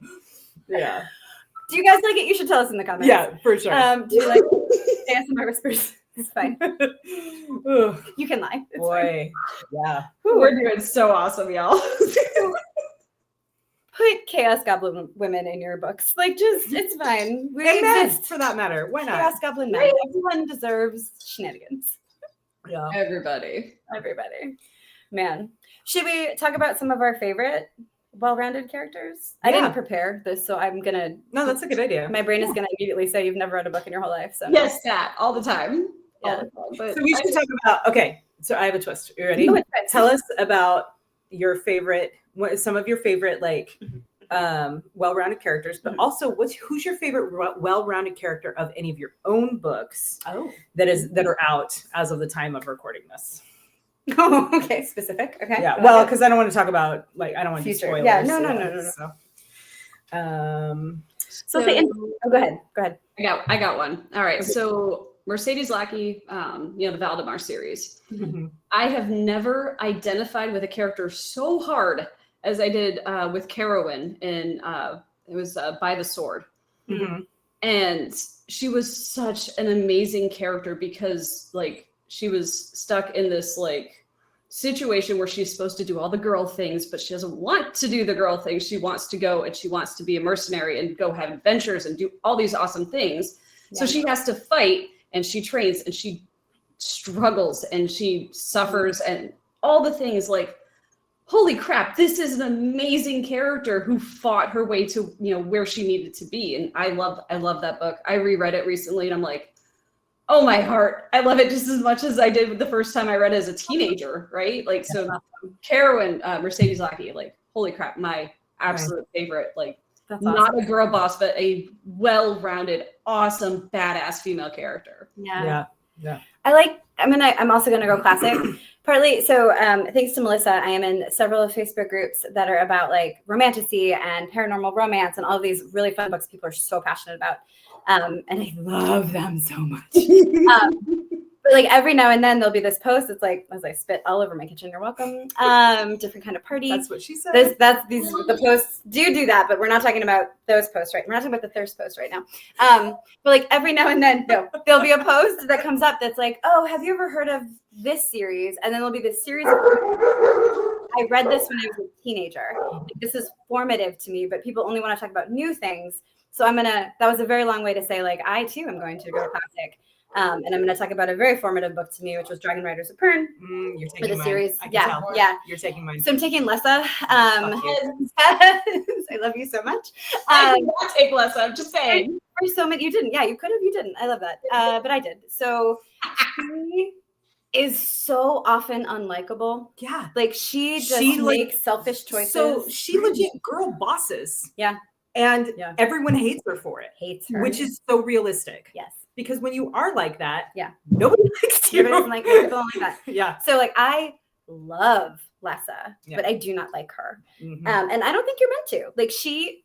Speaker 2: Yeah.
Speaker 3: Do you guys like it? You should tell us in the comments.
Speaker 2: Yeah, for sure.
Speaker 3: Do you like ASMR whispers? It's fine.
Speaker 2: Ugh,
Speaker 3: You can lie. It's fine.
Speaker 2: boy. Yeah.
Speaker 1: We're doing so awesome, y'all.
Speaker 3: Put Chaos Goblin women in your books. Like, just, it's fine. We
Speaker 2: And men,
Speaker 3: exist.
Speaker 2: for that matter. Why not?
Speaker 3: Chaos Goblin men. Everyone deserves shenanigans.
Speaker 2: Yeah.
Speaker 1: Everybody.
Speaker 3: Man. Should we talk about some of our favorite well-rounded characters? I
Speaker 2: Yeah.
Speaker 3: didn't prepare this, so I'm gonna.
Speaker 2: No, that's a good idea.
Speaker 3: My brain is gonna immediately say you've never read a book in your whole life. So
Speaker 1: Yes, that all the time.
Speaker 3: Yeah.
Speaker 1: All the time. But
Speaker 2: So we should talk about. Okay, so I have a twist. You ready?
Speaker 3: Oh, it's good.
Speaker 2: Tell us about your favorite. Some of your favorite like well-rounded characters, but also who's your favorite well-rounded character of any of your own books
Speaker 3: Oh.
Speaker 2: that are out as of the time of recording this?
Speaker 3: Oh, okay. Specific. Okay.
Speaker 2: Yeah. Well, because I don't want to talk about like I don't want to
Speaker 3: Future.
Speaker 2: spoil.
Speaker 3: Yeah, no. So say go ahead.
Speaker 1: I got one. All right. So Mercedes Lackey, the Valdemar series. I have never identified with a character so hard as I did with Carowin in it was By the Sword. And she was such an amazing character because like she was stuck in this like situation where she's supposed to do all the girl things, but she doesn't want to do the girl things. She wants to go and she wants to be a mercenary and go have adventures and do all these awesome things. So she has to fight and she trains and she struggles and she suffers and all the things like, holy crap, this is an amazing character who fought her way to, where she needed to be. And I love that book. I reread it recently and I'm like, oh my heart, I love it just as much as I did with the first time I read it as a teenager, right? Like, so Carowin, Mercedes Lackey, like, holy crap, my absolute favorite, like,
Speaker 3: That's
Speaker 1: not
Speaker 3: awesome.
Speaker 1: a girl boss, but a well-rounded, awesome, badass female character.
Speaker 3: Yeah.
Speaker 2: Yeah.
Speaker 3: I'm also gonna go classic. Partly, so thanks to Melissa, I am in several Facebook groups that are about like romantasy and paranormal romance and all of these really fun books people are so passionate about. And I love them so much. But like every now and then there'll be this post. It's like, as I spit all over my kitchen, you're welcome. Different kind of party.
Speaker 2: That's what she said.
Speaker 3: The posts do that, but we're not talking about those posts, right? We're not talking about the thirst post right now. But like every now and then there'll be a post that comes up that's like, oh, have you ever heard of this series? And then there'll be this series of I read this when I was a teenager. Like, this is formative to me, but people only want to talk about new things. So that was a very long way to say, like, I too am going to go classic. And I'm going to talk about a very formative book to me, which was Dragon Riders of Pern.
Speaker 2: You're taking
Speaker 3: for the
Speaker 2: mine.
Speaker 3: series.
Speaker 2: I can
Speaker 3: Yeah,
Speaker 2: tell.
Speaker 3: yeah.
Speaker 2: You're taking mine.
Speaker 3: So I'm taking Lessa.
Speaker 2: Fuck
Speaker 3: I love you so much.
Speaker 1: I did not take less. I'm just saying.
Speaker 3: For so many, you didn't. Yeah, you could have. You didn't. I love that. But I did. So she is so often unlikable.
Speaker 2: Yeah.
Speaker 3: Like she just
Speaker 2: She, like,
Speaker 3: makes selfish choices.
Speaker 2: So she legit girl bosses.
Speaker 3: Yeah.
Speaker 2: And
Speaker 3: Yeah.
Speaker 2: everyone hates her for it,
Speaker 3: hates her.
Speaker 2: which is so realistic.
Speaker 3: yes.
Speaker 2: Because when you are like that,
Speaker 3: Yeah.
Speaker 2: nobody likes you.
Speaker 3: Everybody doesn't like people don't like that.
Speaker 2: Yeah.
Speaker 3: So like I love Lessa,
Speaker 2: Yeah.
Speaker 3: but I do not like her.
Speaker 2: Mhm.
Speaker 3: And I don't think you're meant to. Like she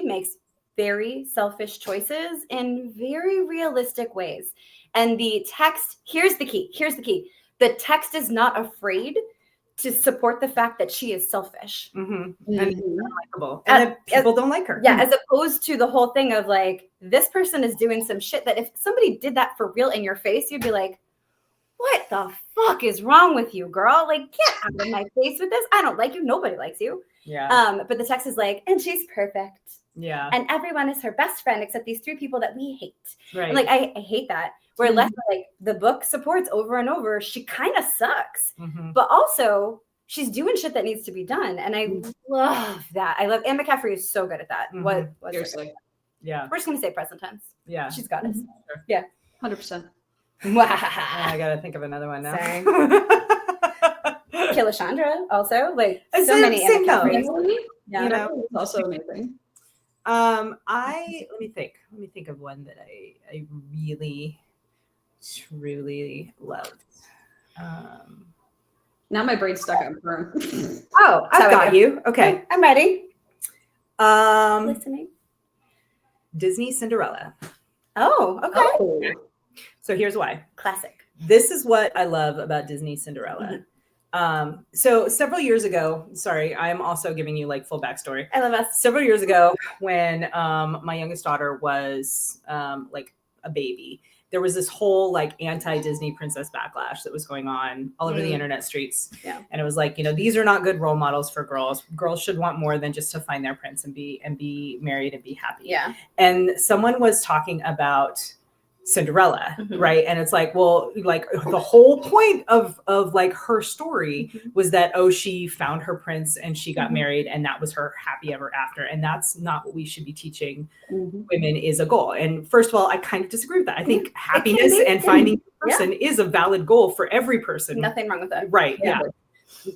Speaker 3: makes very selfish choices in very realistic ways. And the text, here's the key. The text is not afraid to support the fact that she is selfish.
Speaker 2: And unlikable. And that people don't like her.
Speaker 3: Yeah, as opposed to the whole thing of like, this person is doing some shit that if somebody did that for real in your face, you'd be like, what the fuck is wrong with you, girl? Like, get out of my face with this. I don't like you. Nobody likes you.
Speaker 2: Yeah.
Speaker 3: But the text is like, and she's perfect.
Speaker 2: Yeah.
Speaker 3: And everyone is her best friend except these 3 people that we hate.
Speaker 2: Right.
Speaker 3: And like, I hate that. Where less like the book supports over and over, she kind of sucks. But also, she's doing shit that needs to be done. And I love that. I love Anne McCaffrey is so good at that. What's
Speaker 1: Seriously.
Speaker 2: Yeah.
Speaker 3: We're just gonna say present tense.
Speaker 2: Yeah.
Speaker 3: She's got us.
Speaker 2: Sure.
Speaker 3: Yeah.
Speaker 1: 100%.
Speaker 2: I gotta think of another one now.
Speaker 3: Sorry. Kilishandra also. Like so
Speaker 2: Same-
Speaker 3: many Anne
Speaker 2: same note.
Speaker 3: McCaffreys. Yeah.
Speaker 2: You know?
Speaker 1: It's also amazing.
Speaker 2: Let me think of one that I really truly loved.
Speaker 1: Now my brain's stuck on Fern.
Speaker 2: Oh, I've got you. Okay.
Speaker 3: I'm ready.
Speaker 2: Um,
Speaker 3: Listening.
Speaker 2: Disney Cinderella.
Speaker 3: Oh, okay.
Speaker 1: Oh.
Speaker 2: So here's why.
Speaker 3: Classic.
Speaker 2: This is what I love about Disney Cinderella. So several years ago, sorry, I'm also giving you like full backstory.
Speaker 3: I love us.
Speaker 2: Several years ago, when my youngest daughter was like a baby, there was this whole like anti-Disney princess backlash that was going on all over the internet streets.
Speaker 3: Yeah.
Speaker 2: And it was like, these are not good role models for girls. Girls should want more than just to find their prince and be married and be happy.
Speaker 3: Yeah.
Speaker 2: And someone was talking about Cinderella, right? And it's like, well, like the whole point of like her story was that, she found her prince and she got married and that was her happy ever after. And that's not what we should be teaching women is a goal. And first of all, I kind of disagree with that. I think happiness and finding a person is a valid goal for every person.
Speaker 3: Nothing wrong with that.
Speaker 2: Right. Yeah.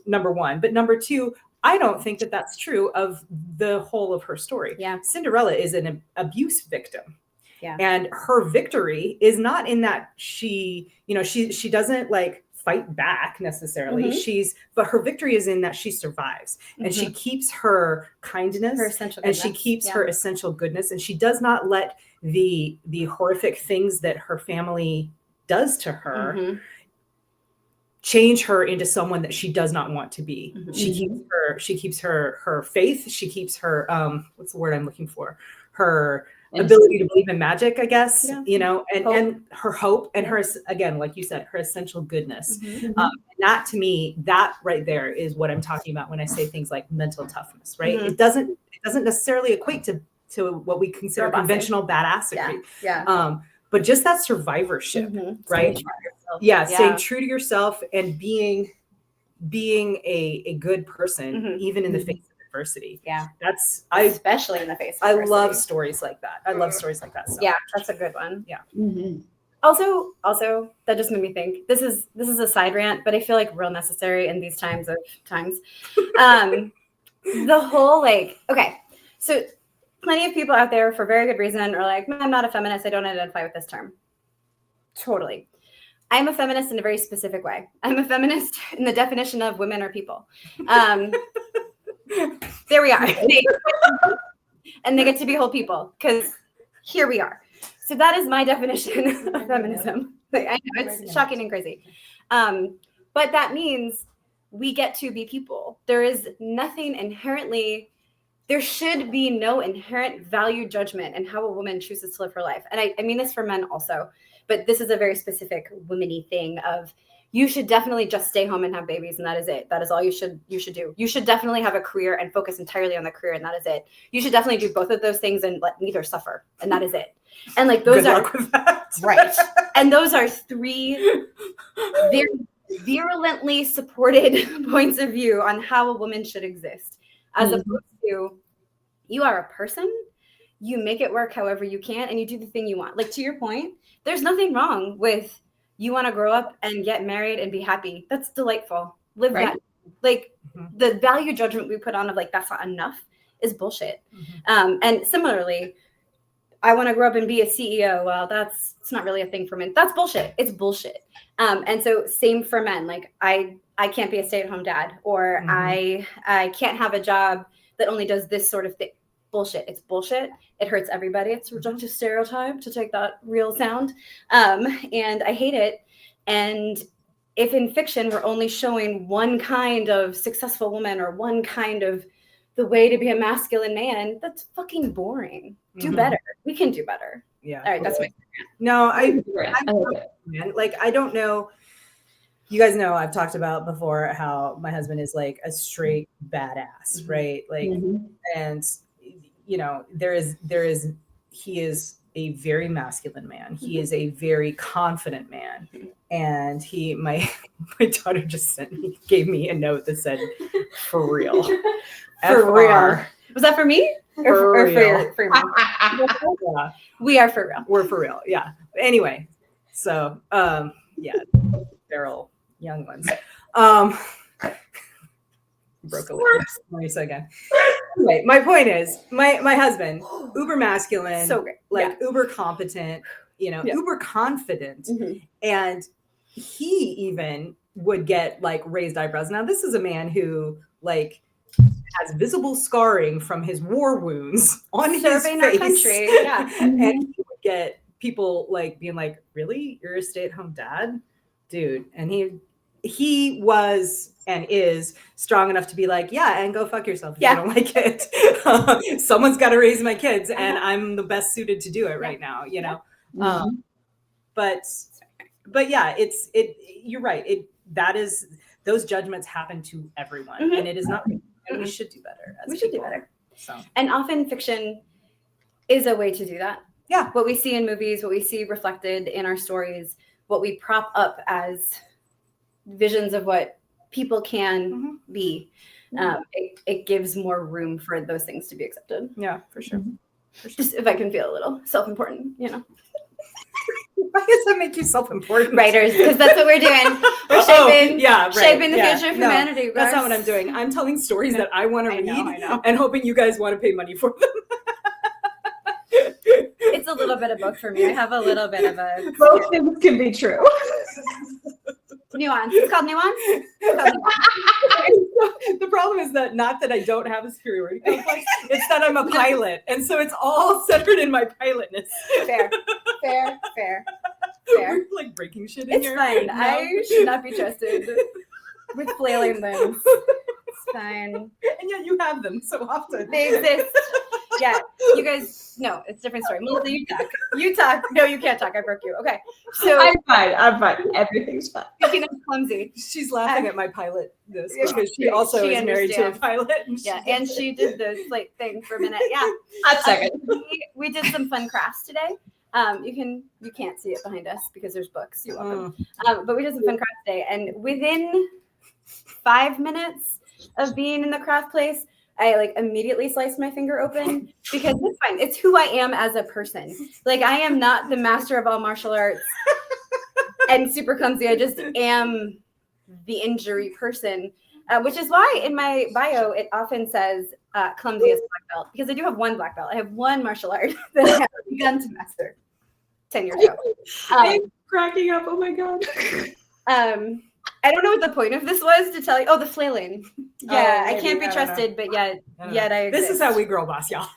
Speaker 2: Number one. But number two, I don't think that that's true of the whole of her story.
Speaker 3: Yeah.
Speaker 2: Cinderella is an abuse victim.
Speaker 3: Yeah.
Speaker 2: And her victory is not in that she doesn't like fight back necessarily. But her victory is in that she survives and she keeps her kindness,
Speaker 3: Her essential
Speaker 2: and
Speaker 3: goodness.
Speaker 2: she keeps her essential goodness, and she does not let the horrific things that her family does to her change her into someone that she does not want to be. She keeps her faith. She keeps her what's the word I'm looking for? Her ability to believe in magic, I guess, and her hope and her, again, like you said, her essential goodness. And that to me, that right there is what I'm talking about when I say things like mental toughness, right? It doesn't necessarily equate to what we consider conventional badassery. But just that survivorship, right? Staying true to yourself and being a good person, even in the face of adversity. Yeah.
Speaker 3: Especially in the face of adversity.
Speaker 2: I love stories like that. I love stories like that. So.
Speaker 3: Yeah, that's a good one.
Speaker 2: Yeah.
Speaker 3: Also, that just made me think. This is a side rant, but I feel like real necessary in these times. The whole so plenty of people out there for very good reason are like, I'm not a feminist. I don't identify with this term. Totally. I'm a feminist in a very specific way. I'm a feminist in the definition of women are people. There we are. And they get to be whole people because here we are. So that is my definition of feminism. I know it's shocking and crazy. But that means we get to be people. There is nothing inherently, there should be no inherent value judgment in how a woman chooses to live her life. And I mean this for men also, but this is a very specific women-y thing of, you should definitely just stay home and have babies, and that is it. That is all you should do. You should definitely have a career and focus entirely on the career, and that is it. You should definitely do both of those things and let neither suffer, and that is it. And like those
Speaker 2: Good luck with that.
Speaker 3: Right. And those are 3 very virulently supported points of view on how a woman should exist, as opposed to you are a person. You make it work however you can, and you do the thing you want. Like to your point, there's nothing wrong with. You want to grow up and get married and be happy. That's delightful. Live that. Like the value judgment we put on of like, that's not enough is bullshit. And similarly, I want to grow up and be a CEO. Well, it's not really a thing for men. That's bullshit. It's bullshit. And so same for men. Like I can't be a stay-at-home dad, or I can't have a job that only does this sort of thing. Bullshit. It's bullshit. It hurts everybody. It's a reductive stereotype to take that real sound. And I hate it. And if in fiction we're only showing one kind of successful woman or one kind of the way to be a masculine man, that's fucking boring. Do better. We can do better.
Speaker 2: Yeah.
Speaker 3: All right, that's my
Speaker 2: No,
Speaker 1: I
Speaker 2: like, I don't know. You guys know I've talked about before how my husband is like a straight badass, right? Like, and you know, he is a very masculine man. He is a very confident man. And my daughter just gave me a note that said, "For real."
Speaker 3: For real. Was that for me?
Speaker 2: For real.
Speaker 3: For you?
Speaker 2: Yeah.
Speaker 3: We are for real.
Speaker 2: We're for real. Yeah. Anyway, so yeah, feral young ones. Broke a leg. Marisa again. Anyway, my point is, my husband, uber masculine,
Speaker 3: So great.
Speaker 2: like uber competent, uber confident, and he even would get like raised eyebrows. Now, this is a man who like has visible scarring from his war wounds on his face.
Speaker 3: Our country. Yeah.
Speaker 2: And he would get people like being like, "Really? You're a stay-at-home dad? Dude." And he was and is strong enough to be like, "Yeah, and go fuck yourself if you don't like it. Someone's got to raise my kids, and I'm the best suited to do it right now, you know." But yeah, you're right. Those judgments happen to everyone, and it is not. And we should do better.
Speaker 3: We should do better.
Speaker 2: So,
Speaker 3: and often fiction is a way to do that.
Speaker 2: Yeah.
Speaker 3: What we see in movies, what we see reflected in our stories, what we prop up as visions of what people can be, it gives more room for those things to be accepted.
Speaker 2: Yeah, for sure.
Speaker 3: Just if I can feel a little self-important,
Speaker 2: Why does that make you self-important?
Speaker 3: Writers, because that's what we're doing. We're shaping the future of humanity.
Speaker 2: No, that's not what I'm doing. I'm telling stories that I want to read and hoping you guys want to pay money for them.
Speaker 3: It's a little bit of both for me. I have a little bit of a...
Speaker 1: Both things can be true.
Speaker 3: Nuance. It's called nuance.
Speaker 2: The problem is that not that I don't have a superiority complex, it's that I'm a pilot. And so it's all centered in my pilotness.
Speaker 3: Fair.
Speaker 2: We're like breaking shit in here.
Speaker 3: It's fine. No. I should not be trusted with flailing limbs. It's fine.
Speaker 2: And yet you have them so often.
Speaker 3: They exist. Yeah. You guys, no, it's a different story. Melissa, you talk. No, you can't talk. I broke you. Okay. So
Speaker 1: I'm fine. Everything's fine.
Speaker 3: Speaking of clumsy.
Speaker 2: She's laughing at my pilot this because she also is married to a pilot.
Speaker 3: And she did the flight thing for a minute. Yeah.
Speaker 1: A second.
Speaker 3: We did some fun crafts today. You can't see it behind us because there's books. You're welcome. But we did some fun crafts today, and within 5 minutes of being in the craft place, I like immediately sliced my finger open because it's fine. It's who I am as a person. Like, I am not the master of all martial arts and super clumsy. I just am the injury person, which is why in my bio it often says clumsiest black belt, because I do have one black belt. I have one martial art that I have begun to master 10 years ago.
Speaker 1: I'm cracking up. Oh my god.
Speaker 3: I don't know what the point of this was to tell you. Oh, the flailing. Yeah, I can't be trusted, but yet I exist.
Speaker 2: This is how we girl boss, y'all.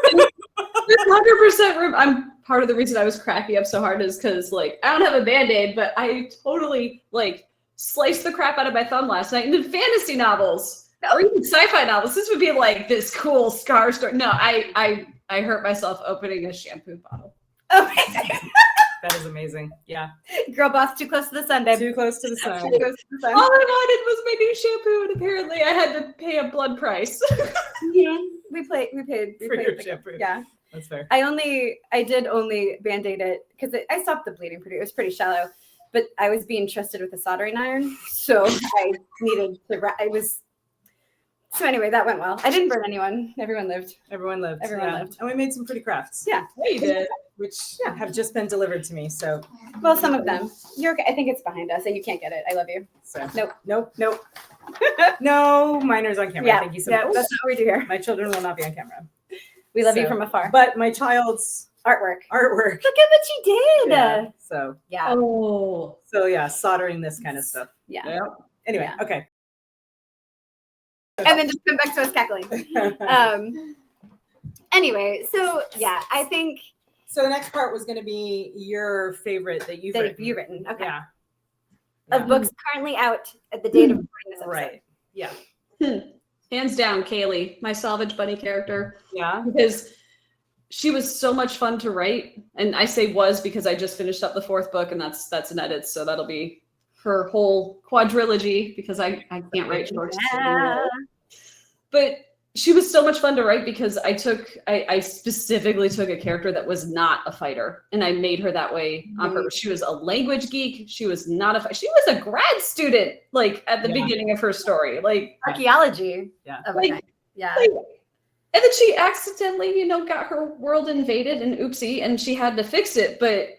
Speaker 1: 100% room. I'm part of the reason I was cracking up so hard is because like I don't have a band-aid, but I totally like sliced the crap out of my thumb last night. And in fantasy novels or even sci-fi novels, this would be like this cool scar story. No, I hurt myself opening a shampoo bottle.
Speaker 3: Amazing.
Speaker 2: That is amazing. Yeah.
Speaker 3: Girl boss, too close to the sun, babe.
Speaker 2: Too close to the sun.
Speaker 3: Too close to the sun.
Speaker 1: All I wanted was my new shampoo, and apparently I had to pay a blood price.
Speaker 3: We paid
Speaker 2: for your shampoo.
Speaker 3: Yeah.
Speaker 2: That's fair.
Speaker 3: I did only band-aid it because I stopped the bleeding it was pretty shallow, but I was being trusted with a soldering iron. So I needed to, so anyway, that went well. I didn't burn anyone. Everyone lived.
Speaker 2: Everyone lived.
Speaker 3: And
Speaker 2: we made some pretty crafts.
Speaker 3: Yeah.
Speaker 1: You did.
Speaker 2: Which have just been delivered to me. So,
Speaker 3: well, some of them. You're okay. I think it's behind us, and you can't get it. I love you.
Speaker 2: So
Speaker 3: nope.
Speaker 2: No minors on camera.
Speaker 3: Yeah.
Speaker 2: Thank you so much.
Speaker 3: That's not what we do here.
Speaker 2: My children will not be on camera.
Speaker 3: We love you from afar.
Speaker 2: But my child's
Speaker 3: artwork.
Speaker 2: Look
Speaker 3: at what you did.
Speaker 2: Yeah. So
Speaker 3: yeah.
Speaker 1: Oh.
Speaker 2: So yeah, soldering this kind of stuff.
Speaker 3: Yeah.
Speaker 2: Anyway, okay.
Speaker 3: And then just come back to us cackling. Anyway, so yeah, I think.
Speaker 2: So the next part was going to be your favorite that you've written.
Speaker 3: Okay. of books currently out at the date of recording this episode.
Speaker 2: Right. Yeah.
Speaker 1: Hands down, Kaylee, my Salvage Bunny character.
Speaker 2: Yeah.
Speaker 1: Because she was so much fun to write. And I say was because I just finished up the 4th book, and that's an edit. So that'll be her whole quadrilogy because I can't write shorts.
Speaker 3: Yeah.
Speaker 1: But she was so much fun to write because I specifically took a character that was not a fighter, and I made her that way on purpose. She was a language geek. She was not she was a grad student, like at the beginning of her story, like
Speaker 3: archaeology.
Speaker 2: Yeah.
Speaker 1: And then she accidentally, got her world invaded and oopsie, and she had to fix it, but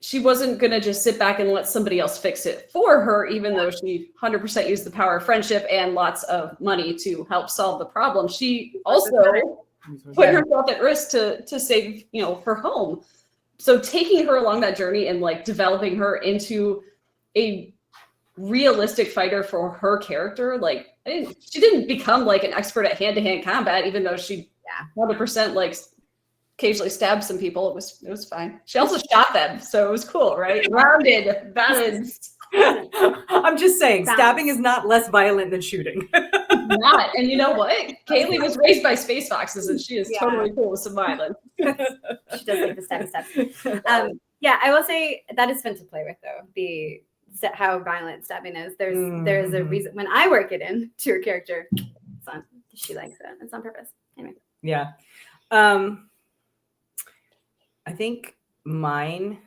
Speaker 1: she wasn't going to just sit back and let somebody else fix it for her, even though she 100% used the power of friendship and lots of money to help solve the problem. She also put herself at risk to save, her home. So taking her along that journey and like developing her into a realistic fighter for her character, like she didn't become like an expert at hand-to-hand combat, even though she 100% like occasionally stabbed some people. It was fine. She also shot them, so it was cool, right? Rounded, balanced.
Speaker 2: I'm just saying, stabbing is not less violent than shooting.
Speaker 1: Not, and you know what? Kaylee was raised by space foxes, and she is totally cool with some violence.
Speaker 3: She does like the stabby steps. I will say that is fun to play with, though. How violent stabbing is. There's a reason when I work it in to her character. It's on. She likes it. It's on purpose. Anyway.
Speaker 2: Yeah. I think mine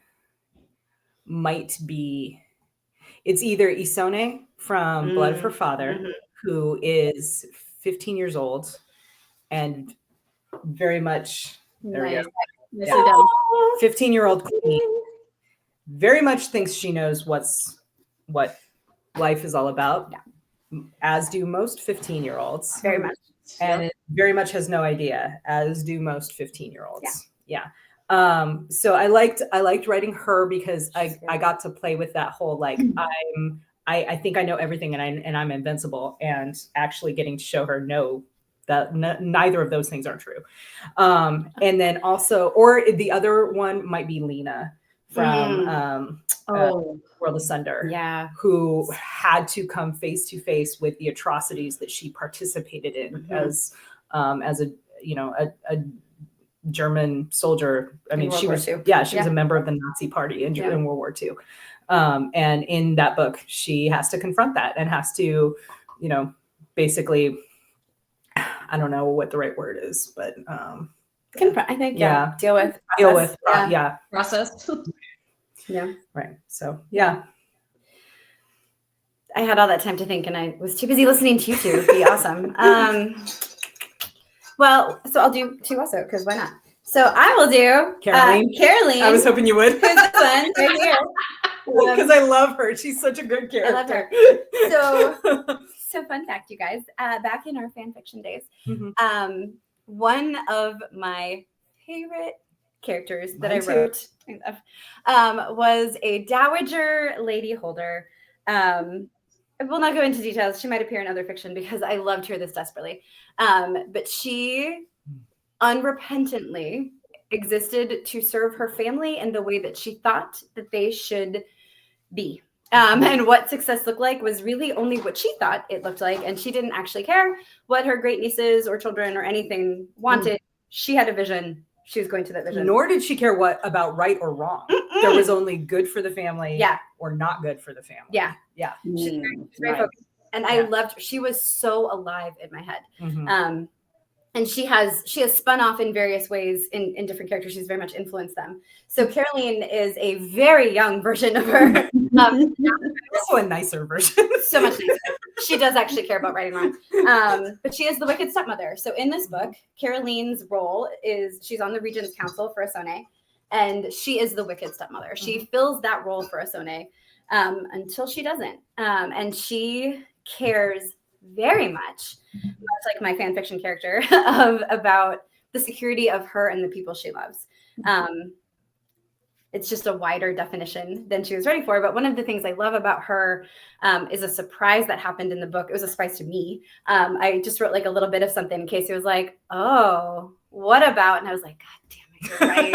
Speaker 2: might be, it's either Isone from Blood of Her Father, who is 15 years old and very much, there we go. 15-year-old queen, very much thinks she knows what life is all about, as do most 15-year-olds.
Speaker 3: Very much.
Speaker 2: And it very much has no idea, as do most 15-year-olds. Yeah. So I liked writing her because I got to play with that whole like I think I know everything and I'm invincible, and actually getting to show her no, that neither of those things are true. And then also, or the other one might be Lena from World of Asunder, who had to come face to face with the atrocities that she participated in as a German soldier. I mean, she was a member of the Nazi party in World War II. And in that book, she has to confront that and has to, basically, I don't know what the right word is, but
Speaker 3: confront, I think, deal with,
Speaker 1: process.
Speaker 2: Right. So, yeah.
Speaker 3: I had all that time to think, and I was too busy listening to you two. It'd be awesome. Well, so I'll do two also, because why not? So I will do Caroline.
Speaker 2: I was hoping you would.
Speaker 3: Who's this one right here?
Speaker 2: Because I love her. She's such a good character.
Speaker 3: I love her. So fun fact, you guys. Back in our fan fiction days, one of my favorite characters that I wrote was a dowager lady holder. I will not go into details. She might appear in other fiction because I loved her this desperately. But she unrepentantly existed to serve her family in the way that she thought that they should be. And what success looked like was really only what she thought it looked like. And she didn't actually care what her great nieces or children or anything wanted. She had a vision. She was going to that vision.
Speaker 2: Nor did she care about right or wrong. There was only good for the family or not good for the family.
Speaker 3: Yeah. She's very focused. And I loved her. She was so alive in my head. And she has spun off in various ways in different characters. She's very much influenced them. So Caroline is a very young version of her.
Speaker 2: Also a nicer version.
Speaker 3: So much nicer. She does actually care about right and wrong. But she is the wicked stepmother. So in this book, Caroline's role is she's on the Regent's Council for Asone, and she is the wicked stepmother. She fills that role for Asone until she doesn't. And she cares very much like my fan fiction character about the security of her and the people she loves. It's just a wider definition than she was ready for. But one of the things I love about her is a surprise that happened in the book. It was a surprise to me. I just wrote like a little bit of something in case it was like, oh, what about? And I was like, God damn it, you're right.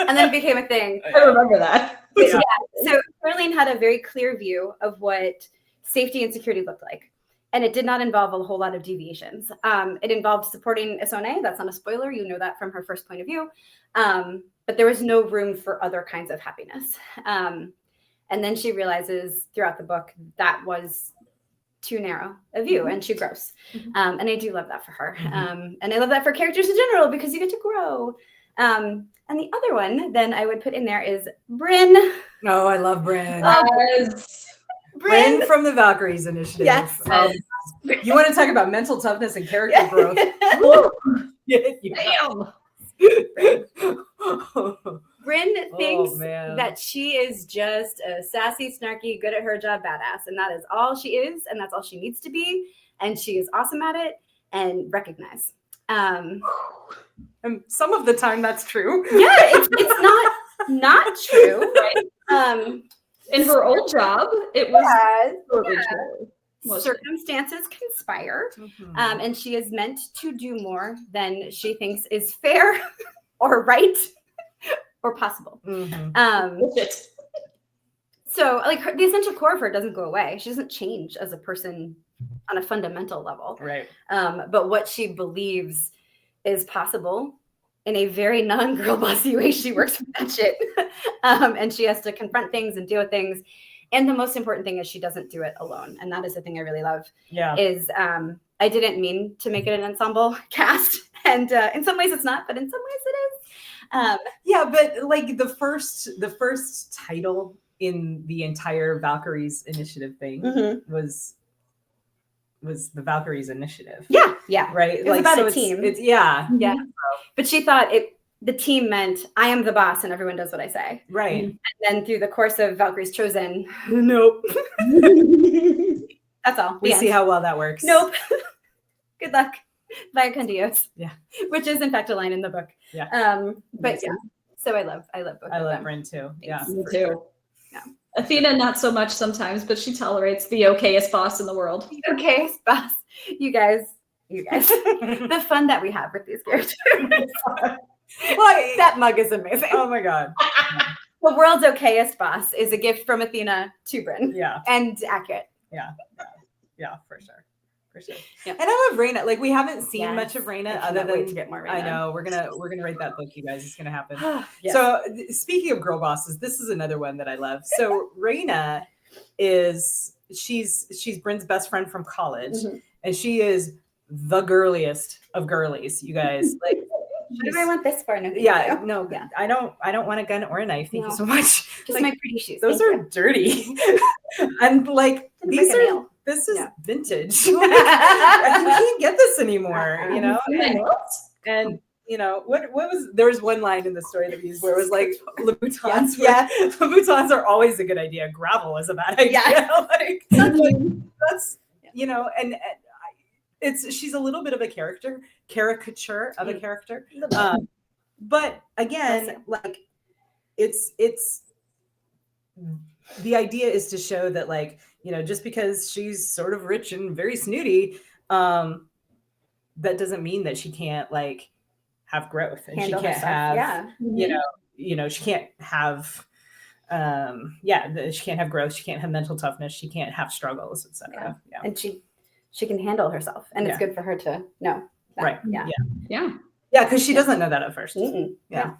Speaker 3: And then it became a thing.
Speaker 1: I remember that.
Speaker 3: So Caroline had a very clear view of what safety and security looked like. And it did not involve a whole lot of deviations. It involved supporting Isone. That's not a spoiler. You know that from her first point of view. But there was no room for other kinds of happiness. And then she realizes throughout the book that was too narrow a view, and she grows. And I do love that for her. And I love that for characters in general because you get to grow. And the other one then I would put in there is Bryn.
Speaker 2: Oh, I love Bryn.
Speaker 3: Bryn
Speaker 2: from the Valkyries initiative.
Speaker 3: Yes.
Speaker 2: You want to talk about mental toughness and character growth?
Speaker 1: Damn.
Speaker 3: Bryn thinks that she is just a sassy, snarky, good at her job badass, and that is all she is, and that's all she needs to be, and she is awesome at it, and recognize.
Speaker 2: And some of the time that's true.
Speaker 3: Yeah, it's not true, right?
Speaker 1: In her old job, it was totally true.
Speaker 3: Circumstances conspire, and she is meant to do more than she thinks is fair or right or possible. So, like, the essential core of her doesn't go away. She doesn't change as a person on a fundamental level.
Speaker 2: Right.
Speaker 3: But what she believes is possible in a very non-girl bossy way, she works with that shit. And she has to confront things and deal with things. And the most important thing is she doesn't do it alone. And that is the thing I really love.
Speaker 2: Yeah.
Speaker 3: Is I didn't mean to make it an ensemble cast. And in some ways it's not, but in some ways it is.
Speaker 2: Yeah, but like the first title in the entire Valkyries initiative thing was the Valkyries initiative.
Speaker 3: Yeah, yeah.
Speaker 2: Right?
Speaker 3: It was about a team.
Speaker 2: It's yeah.
Speaker 3: Yeah. But she thought the team meant I am the boss and everyone does what I say.
Speaker 2: Right.
Speaker 3: And then through the course of Valkyries Chosen, nope. That's all.
Speaker 2: We see how well that works.
Speaker 3: Nope. Good luck. Vaya con Dios.
Speaker 2: Yeah.
Speaker 3: Which is in fact a line in the book.
Speaker 2: Yeah.
Speaker 3: But yeah. So I love both
Speaker 2: I
Speaker 3: of
Speaker 2: love
Speaker 3: them.
Speaker 2: Bryn too. Yeah.
Speaker 1: Me too.
Speaker 2: Sure.
Speaker 3: Yeah.
Speaker 1: Athena, not so much sometimes, but she tolerates the okayest boss in the world.
Speaker 3: Okay, boss. You guys. The fun that we have with these characters. That mug is amazing.
Speaker 2: Oh my God.
Speaker 3: The world's okayest boss is a gift from Athena to Bryn.
Speaker 2: Yeah.
Speaker 3: And accurate.
Speaker 2: Yeah, for sure.
Speaker 3: Yeah.
Speaker 2: And I love Raina. Like we haven't seen
Speaker 3: Yes.
Speaker 2: much of Raina
Speaker 3: I
Speaker 2: other
Speaker 3: cannot wait
Speaker 2: than
Speaker 3: to get more Raina.
Speaker 2: I know we're gonna write that book, you guys. It's gonna happen.
Speaker 3: Yes.
Speaker 2: So speaking of girl bosses, this is another one that I love. So Raina she's Bryn's best friend from college, and she is the girliest of girlies, you guys. Like
Speaker 3: what do I want this for? No,
Speaker 2: yeah, no, yeah. I don't want a gun or a knife. Thank you so much.
Speaker 3: Just
Speaker 2: like,
Speaker 3: my pretty shoes.
Speaker 2: Those
Speaker 3: Thank
Speaker 2: are
Speaker 3: you.
Speaker 2: dirty. And like this is vintage. You can't get this anymore, you know? And you know, there was one line in the story that we used where it was like Louboutins. Louboutins are always a good idea. Gravel is a bad idea.
Speaker 3: Yeah.
Speaker 2: like that's you know, and she's a little bit of a caricature of a character. But again, like it's the idea is to show that, like, you know, just because she's sort of rich and very snooty, that doesn't mean that she can't like have growth, and
Speaker 3: Handle
Speaker 2: she can't
Speaker 3: herself.
Speaker 2: have you know she can't have she can't have growth, she can't have mental toughness, she can't have struggles, etc. Yeah.
Speaker 3: And she can handle herself, and it's good for her to know that.
Speaker 2: Right.
Speaker 1: Yeah.
Speaker 2: Because she doesn't know that at first.
Speaker 3: Yeah.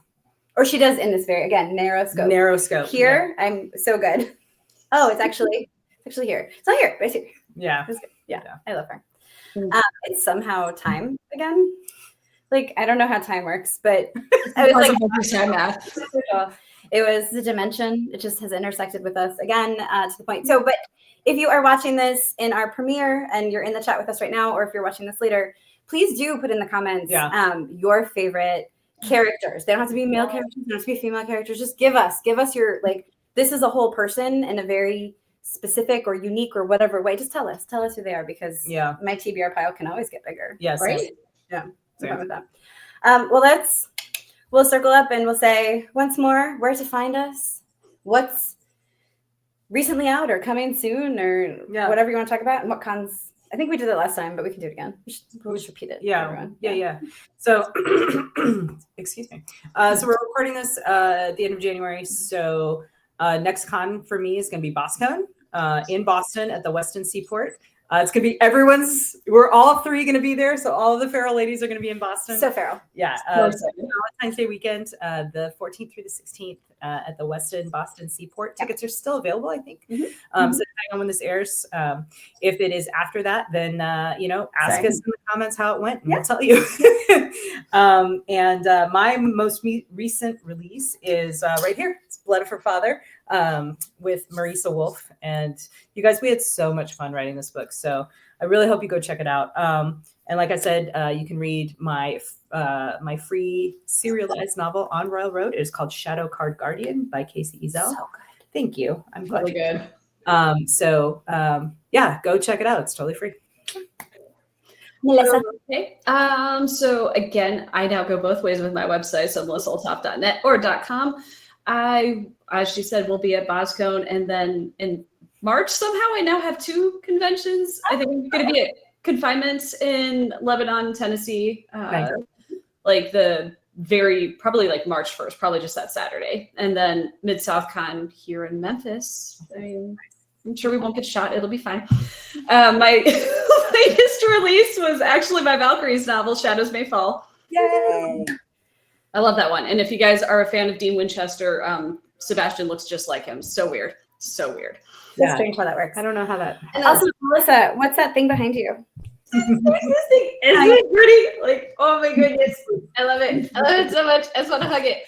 Speaker 3: Or she does in this very, again, narrow scope. Here, I'm so good. Oh, it's actually here. It's not here, but it's here.
Speaker 2: Yeah.
Speaker 3: It's good. Yeah. I love her. It's somehow time again. Like, I don't know how time works, but I was like,
Speaker 1: time math.
Speaker 3: It was the dimension. It just has intersected with us again to the point. So, but if you are watching this in our premiere and you're in the chat with us right now, or if you're watching this later, please do put in the comments your favorite characters. They don't have to be male characters. They don't have to be female characters. Just give us your, like, this is a whole person in a very specific or unique or whatever way. Just tell us who they are, because my TBR pile can always get bigger.
Speaker 2: Yes.
Speaker 3: Right? Yeah. Fun with that. Well, we'll circle up and we'll say once more where to find us, what's recently out or coming soon, or whatever you want to talk about, and what cons. I think we did it last time, but we can do it again. We'll just repeat it.
Speaker 2: Yeah. So, excuse me. So we're recording this at the end of January. So Next con for me is going to be BosCon in Boston at the Westin Seaport. It's going to be we're all three going to be there. So all of the feral ladies are going to be in Boston.
Speaker 3: So feral.
Speaker 2: Yeah.
Speaker 1: So
Speaker 2: Valentine's Day weekend, the 14th through the 16th at the Westin Boston Seaport. Tickets are still available, I think. So depending on when this airs, if it is after that, then, ask us in the comments how it went and we'll tell you. My most recent release is right here. It's Blood for Father with Marisa Wolf. And you guys, we had so much fun writing this book. So I really hope you go check it out. And like I said, you can read my free serialized novel on Royal Road. It is called Shadow Card Guardian by Kacey Ezell. So good. Thank you. I'm glad
Speaker 1: really good.
Speaker 2: Go check it out. It's totally free.
Speaker 3: Melissa.
Speaker 1: Okay. So again, I now go both ways with my website, so melissaolthoff.net or .com. I, as she said, will be at BosCon, and then in March somehow I now have 2 conventions. I think I'm going to be at Confinement in Lebanon, Tennessee, like probably like March 1st, probably just that Saturday, and then Mid-South Con here in Memphis. I mean, I'm sure we won't get shot. It'll be fine. My latest release was actually my Valkyries novel, Shadows May Fall.
Speaker 3: Yay!
Speaker 1: I love that one. And if you guys are a fan of Dean Winchester, Sebastian looks just like him. So weird. So weird.
Speaker 3: That's strange how that works.
Speaker 2: I don't know how that.
Speaker 3: And also, Melissa, what's that thing behind you?
Speaker 1: Isn't it pretty? Like, oh my goodness. I love it. I love it so much. I just want to hug it.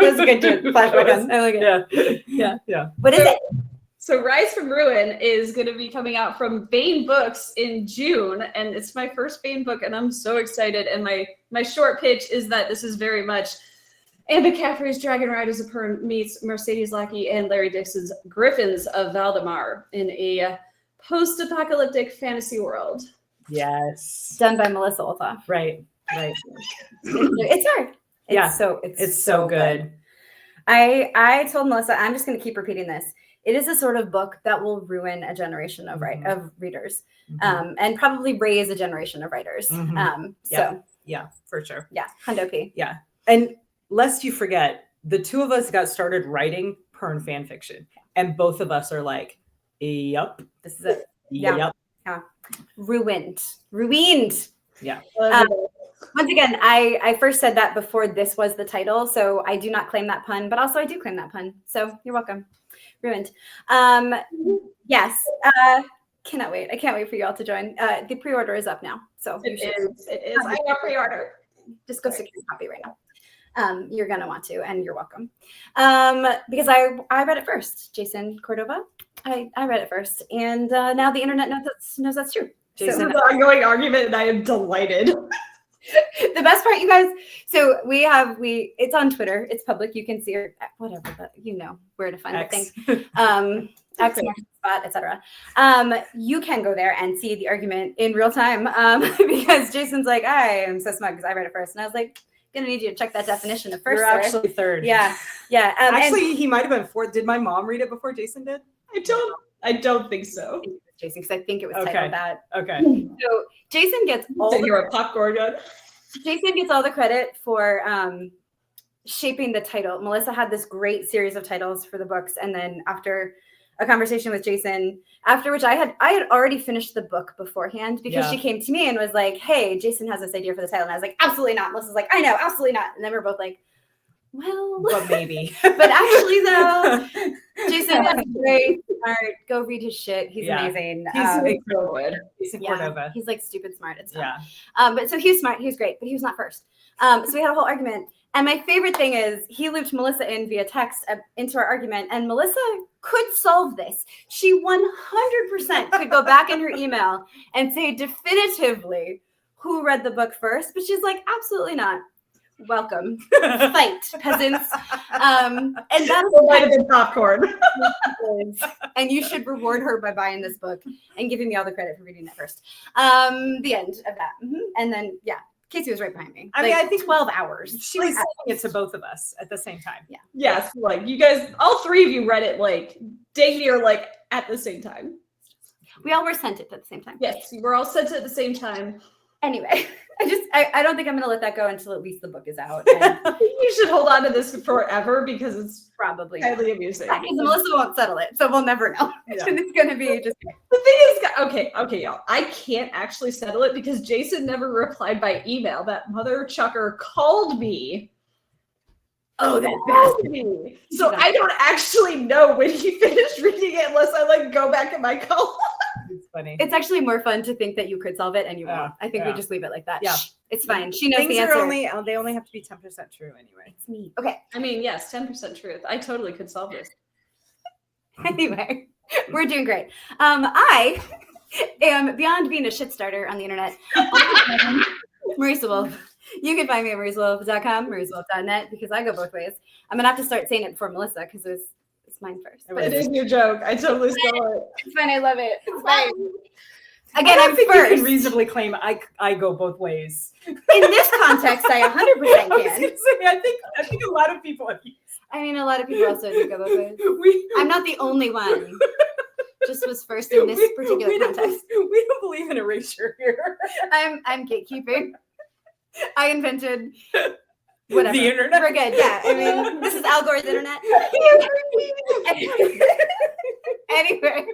Speaker 3: That's a good joke. Flashback. I like it.
Speaker 2: Yeah.
Speaker 3: What is it?
Speaker 1: So Rise from Ruin is going to be coming out from Bane Books in June, and it's my first Bane book, and I'm so excited. And my short pitch is that this is very much Anne McCaffrey's Dragon Riders of Pern meets Mercedes Lackey and Larry Dixon's Griffins of Valdemar in a post-apocalyptic fantasy world.
Speaker 2: Yes.
Speaker 3: Done by Marisa Wolf.
Speaker 2: Right.
Speaker 3: It's hard. It's so good. I told Melissa, I'm just going to keep repeating this. It is a sort of book that will ruin a generation of readers, and probably raise a generation of writers.
Speaker 2: Yeah, for sure.
Speaker 3: Yeah, Hundo P.
Speaker 2: Yeah, and lest you forget, the two of us got started writing Pern fan fiction, and both of us are like, "Yep,
Speaker 3: this is it."
Speaker 2: Yeah.
Speaker 3: Ruined.
Speaker 2: Yeah.
Speaker 3: Once again, I first said that before this was the title, so I do not claim that pun, but also I do claim that pun. So you're welcome. Ruined. Yes. Cannot wait. I can't wait for you all to join. The pre-order is up now. So
Speaker 1: It is. I got pre-order.
Speaker 3: Just go secure a copy right now. You're going to want to, and you're welcome. Because I read it first. Jason Cordova. I read it first. And now the internet knows that's true.
Speaker 1: Jason, so, the ongoing argument, and I am delighted.
Speaker 3: The best part, you guys, so it's on Twitter, it's public, you can see it, whatever, but you know where to find the thing. X, spot, etc. You can go there and see the argument in real time, because Jason's like, I am so smug because I read it first, and I was like, gonna need you to check that definition of first.
Speaker 2: You're actually third.
Speaker 3: Yeah.
Speaker 2: Actually, he might have been fourth. Did my mom read it before Jason did?
Speaker 1: I don't think so.
Speaker 3: Jason, because I think it was titled that.
Speaker 2: Okay.
Speaker 3: So Jason gets all
Speaker 1: the popcorn gun.
Speaker 3: Jason gets all the credit for shaping the title. Melissa had this great series of titles for the books, and then after a conversation with Jason, after which I had already finished the book beforehand, because she came to me and was like, "Hey, Jason has this idea for the title," and I was like, "Absolutely not." Melissa's like, "I know, absolutely not," and then we're both like, "Well,
Speaker 2: but maybe."
Speaker 3: But actually, though, Jason is great. Smart. Go read his shit. He's amazing.
Speaker 2: He's so good. He's Cordova.
Speaker 3: He's like stupid smart and stuff. Yeah. But so he was smart. He was great, but he was not first. So we had a whole argument. And my favorite thing is he looped Melissa in via text into our argument, and Melissa could solve this. She 100% could go back in her email and say definitively who read the book first, but she's like, absolutely not. Welcome. Fight, peasants. And that
Speaker 1: might have been popcorn.
Speaker 3: And you should reward her by buying this book and giving me all the credit for reading it first. The end of that. And then, Kacey was right behind me.
Speaker 2: I mean, I think
Speaker 3: 12 hours.
Speaker 2: She was saying it to both of us at the same time.
Speaker 3: Yeah.
Speaker 1: Yes. Like you guys, all three of you read it like dang near like at the same time.
Speaker 3: We all were sent it at the same time.
Speaker 1: Yes. We were all sent it at the same time.
Speaker 3: Anyway, I don't think I'm gonna let that go until at least the book is out. And
Speaker 1: I think you should hold on to this forever because it's
Speaker 3: probably
Speaker 1: highly amusing.
Speaker 3: because Melissa won't settle it, so we'll never know.
Speaker 2: Yeah.
Speaker 3: It's gonna be just
Speaker 1: The thing is, okay, y'all. I can't actually settle it because Jason never replied by email. That mother chucker called me.
Speaker 3: oh that
Speaker 1: Called me. So I don't actually know when he finished reading it unless I like go back in my call.
Speaker 2: It's funny.
Speaker 3: It's actually more fun to think that you could solve it and you won't. I think we
Speaker 2: yeah.
Speaker 3: just leave it like that.
Speaker 2: Yeah.
Speaker 3: Shh, it's fine. She knows
Speaker 2: Things
Speaker 3: the
Speaker 2: are
Speaker 3: answer.
Speaker 2: they only have to be 10% true anyway.
Speaker 3: It's me. Okay.
Speaker 1: I mean, yes, 10% truth. I totally could solve this.
Speaker 3: Anyway, we're doing great. I am beyond being a shit starter on the internet. Marisa Wolf. You can find me at marisawolf.com, marisawolf.net, because I go both ways. I'm gonna have to start saying it before Melissa because it's mine first.
Speaker 1: It is your joke. I totally stole it.
Speaker 3: It's fine. I love it. It's fine. Again,
Speaker 2: I
Speaker 3: I'm
Speaker 2: think you
Speaker 3: first.
Speaker 2: can reasonably claim I go both ways.
Speaker 3: In this context, I 100%
Speaker 2: I was
Speaker 3: can.
Speaker 2: gonna say, I think a lot of people have used.
Speaker 3: I mean, a lot of people also do go both ways.
Speaker 2: We
Speaker 3: I'm not the only one. Just was first in this particular
Speaker 2: we don't-
Speaker 3: context.
Speaker 2: we don't believe in erasure here.
Speaker 3: I'm gatekeeping. I invented whatever.
Speaker 2: The internet.
Speaker 3: We're good. Yeah. I mean, this is Al Gore's internet. Anyway,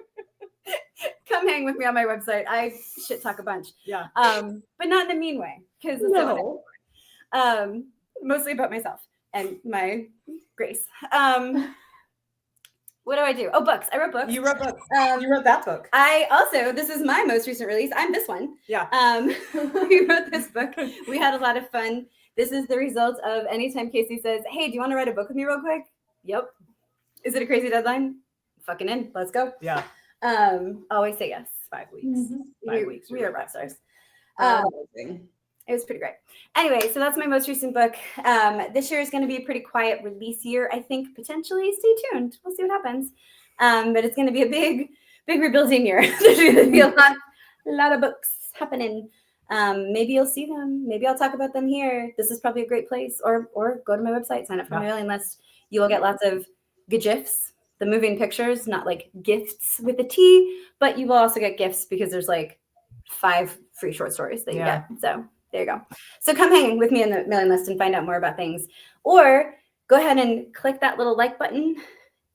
Speaker 3: come hang with me on my website. I shit talk a bunch.
Speaker 2: Yeah.
Speaker 3: But not in a mean way, because it's
Speaker 1: No.
Speaker 3: mostly about myself and my grace. What do I do? Oh, books. I wrote books.
Speaker 2: You wrote books. You wrote that book.
Speaker 3: I also, this is my most recent release. I'm this one.
Speaker 2: Yeah.
Speaker 3: We wrote this book. We had a lot of fun. This is the result of anytime Kacey says, hey, do you want to write a book with me real quick? Yep. Is it a crazy deadline? Fucking in. Let's go.
Speaker 2: Yeah.
Speaker 3: Always say yes.
Speaker 2: 5 weeks.
Speaker 1: Mhm.
Speaker 2: 5 weeks.
Speaker 3: We are rock stars.
Speaker 1: Amazing.
Speaker 3: It was pretty great. Anyway, so that's my most recent book. This year is going to be a pretty quiet release year, I think. Potentially, stay tuned. We'll see what happens. But it's going to be a big rebuilding year. There's going to be a lot of books happening. Maybe you'll see them. Maybe I'll talk about them here. This is probably a great place. Or go to my website, sign up for my mailing list. You will get lots of GIFs, the moving pictures, not like gifts with a T, but you will also get gifts because there's like 5 free short stories that you get. So there you go. So come hang with me in the mailing list and find out more about things. Or go ahead and click that little like button,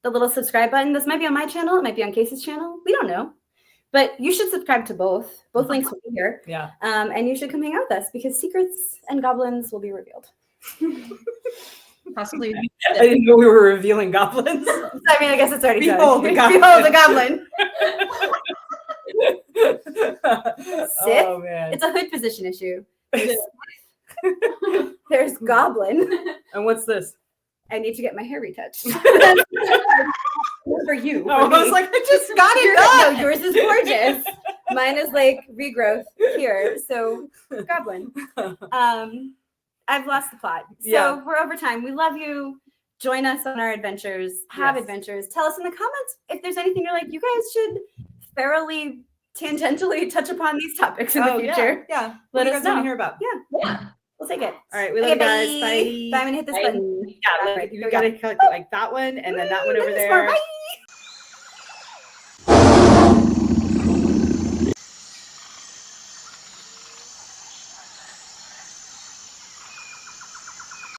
Speaker 3: the little subscribe button. This might be on my channel. It might be on Kacey's channel. We don't know. But you should subscribe to both. Both links will be here.
Speaker 2: Yeah.
Speaker 3: And you should come hang out with us because secrets and goblins will be revealed.
Speaker 1: Possibly.
Speaker 2: I didn't know we were revealing goblins.
Speaker 3: I mean, I guess it's already
Speaker 2: Behold
Speaker 3: done.
Speaker 2: the goblin.
Speaker 3: Behold the goblin. Sith?
Speaker 2: Oh man.
Speaker 3: It's a hood position issue. There's goblin.
Speaker 2: And what's this?
Speaker 3: I need to get my hair retouched. For you. For
Speaker 2: I was
Speaker 3: me.
Speaker 2: like, I just got it done.
Speaker 3: No, yours is gorgeous. Mine is like regrowth here. So goblin. I've lost the plot. So
Speaker 2: Yeah.
Speaker 3: we're over time. We love you. Join us on our adventures. Have
Speaker 2: Yes.
Speaker 3: adventures. Tell us in the comments if there's anything you're like, you guys should thoroughly tangentially touch upon these topics in the future.
Speaker 2: Yeah.
Speaker 3: Let
Speaker 2: What do you
Speaker 3: us
Speaker 2: guys want
Speaker 3: know.
Speaker 2: to hear about?
Speaker 1: Yeah.
Speaker 3: We'll take it.
Speaker 2: All right. We love you guys.
Speaker 3: Bye.
Speaker 2: Bye.
Speaker 3: I'm gonna hit this
Speaker 1: Bye.
Speaker 3: button.
Speaker 2: Yeah.
Speaker 3: Right,
Speaker 2: You
Speaker 3: here we
Speaker 2: gotta
Speaker 3: go.
Speaker 2: click like that one and then that one over
Speaker 3: This part.
Speaker 2: there.
Speaker 3: Bye.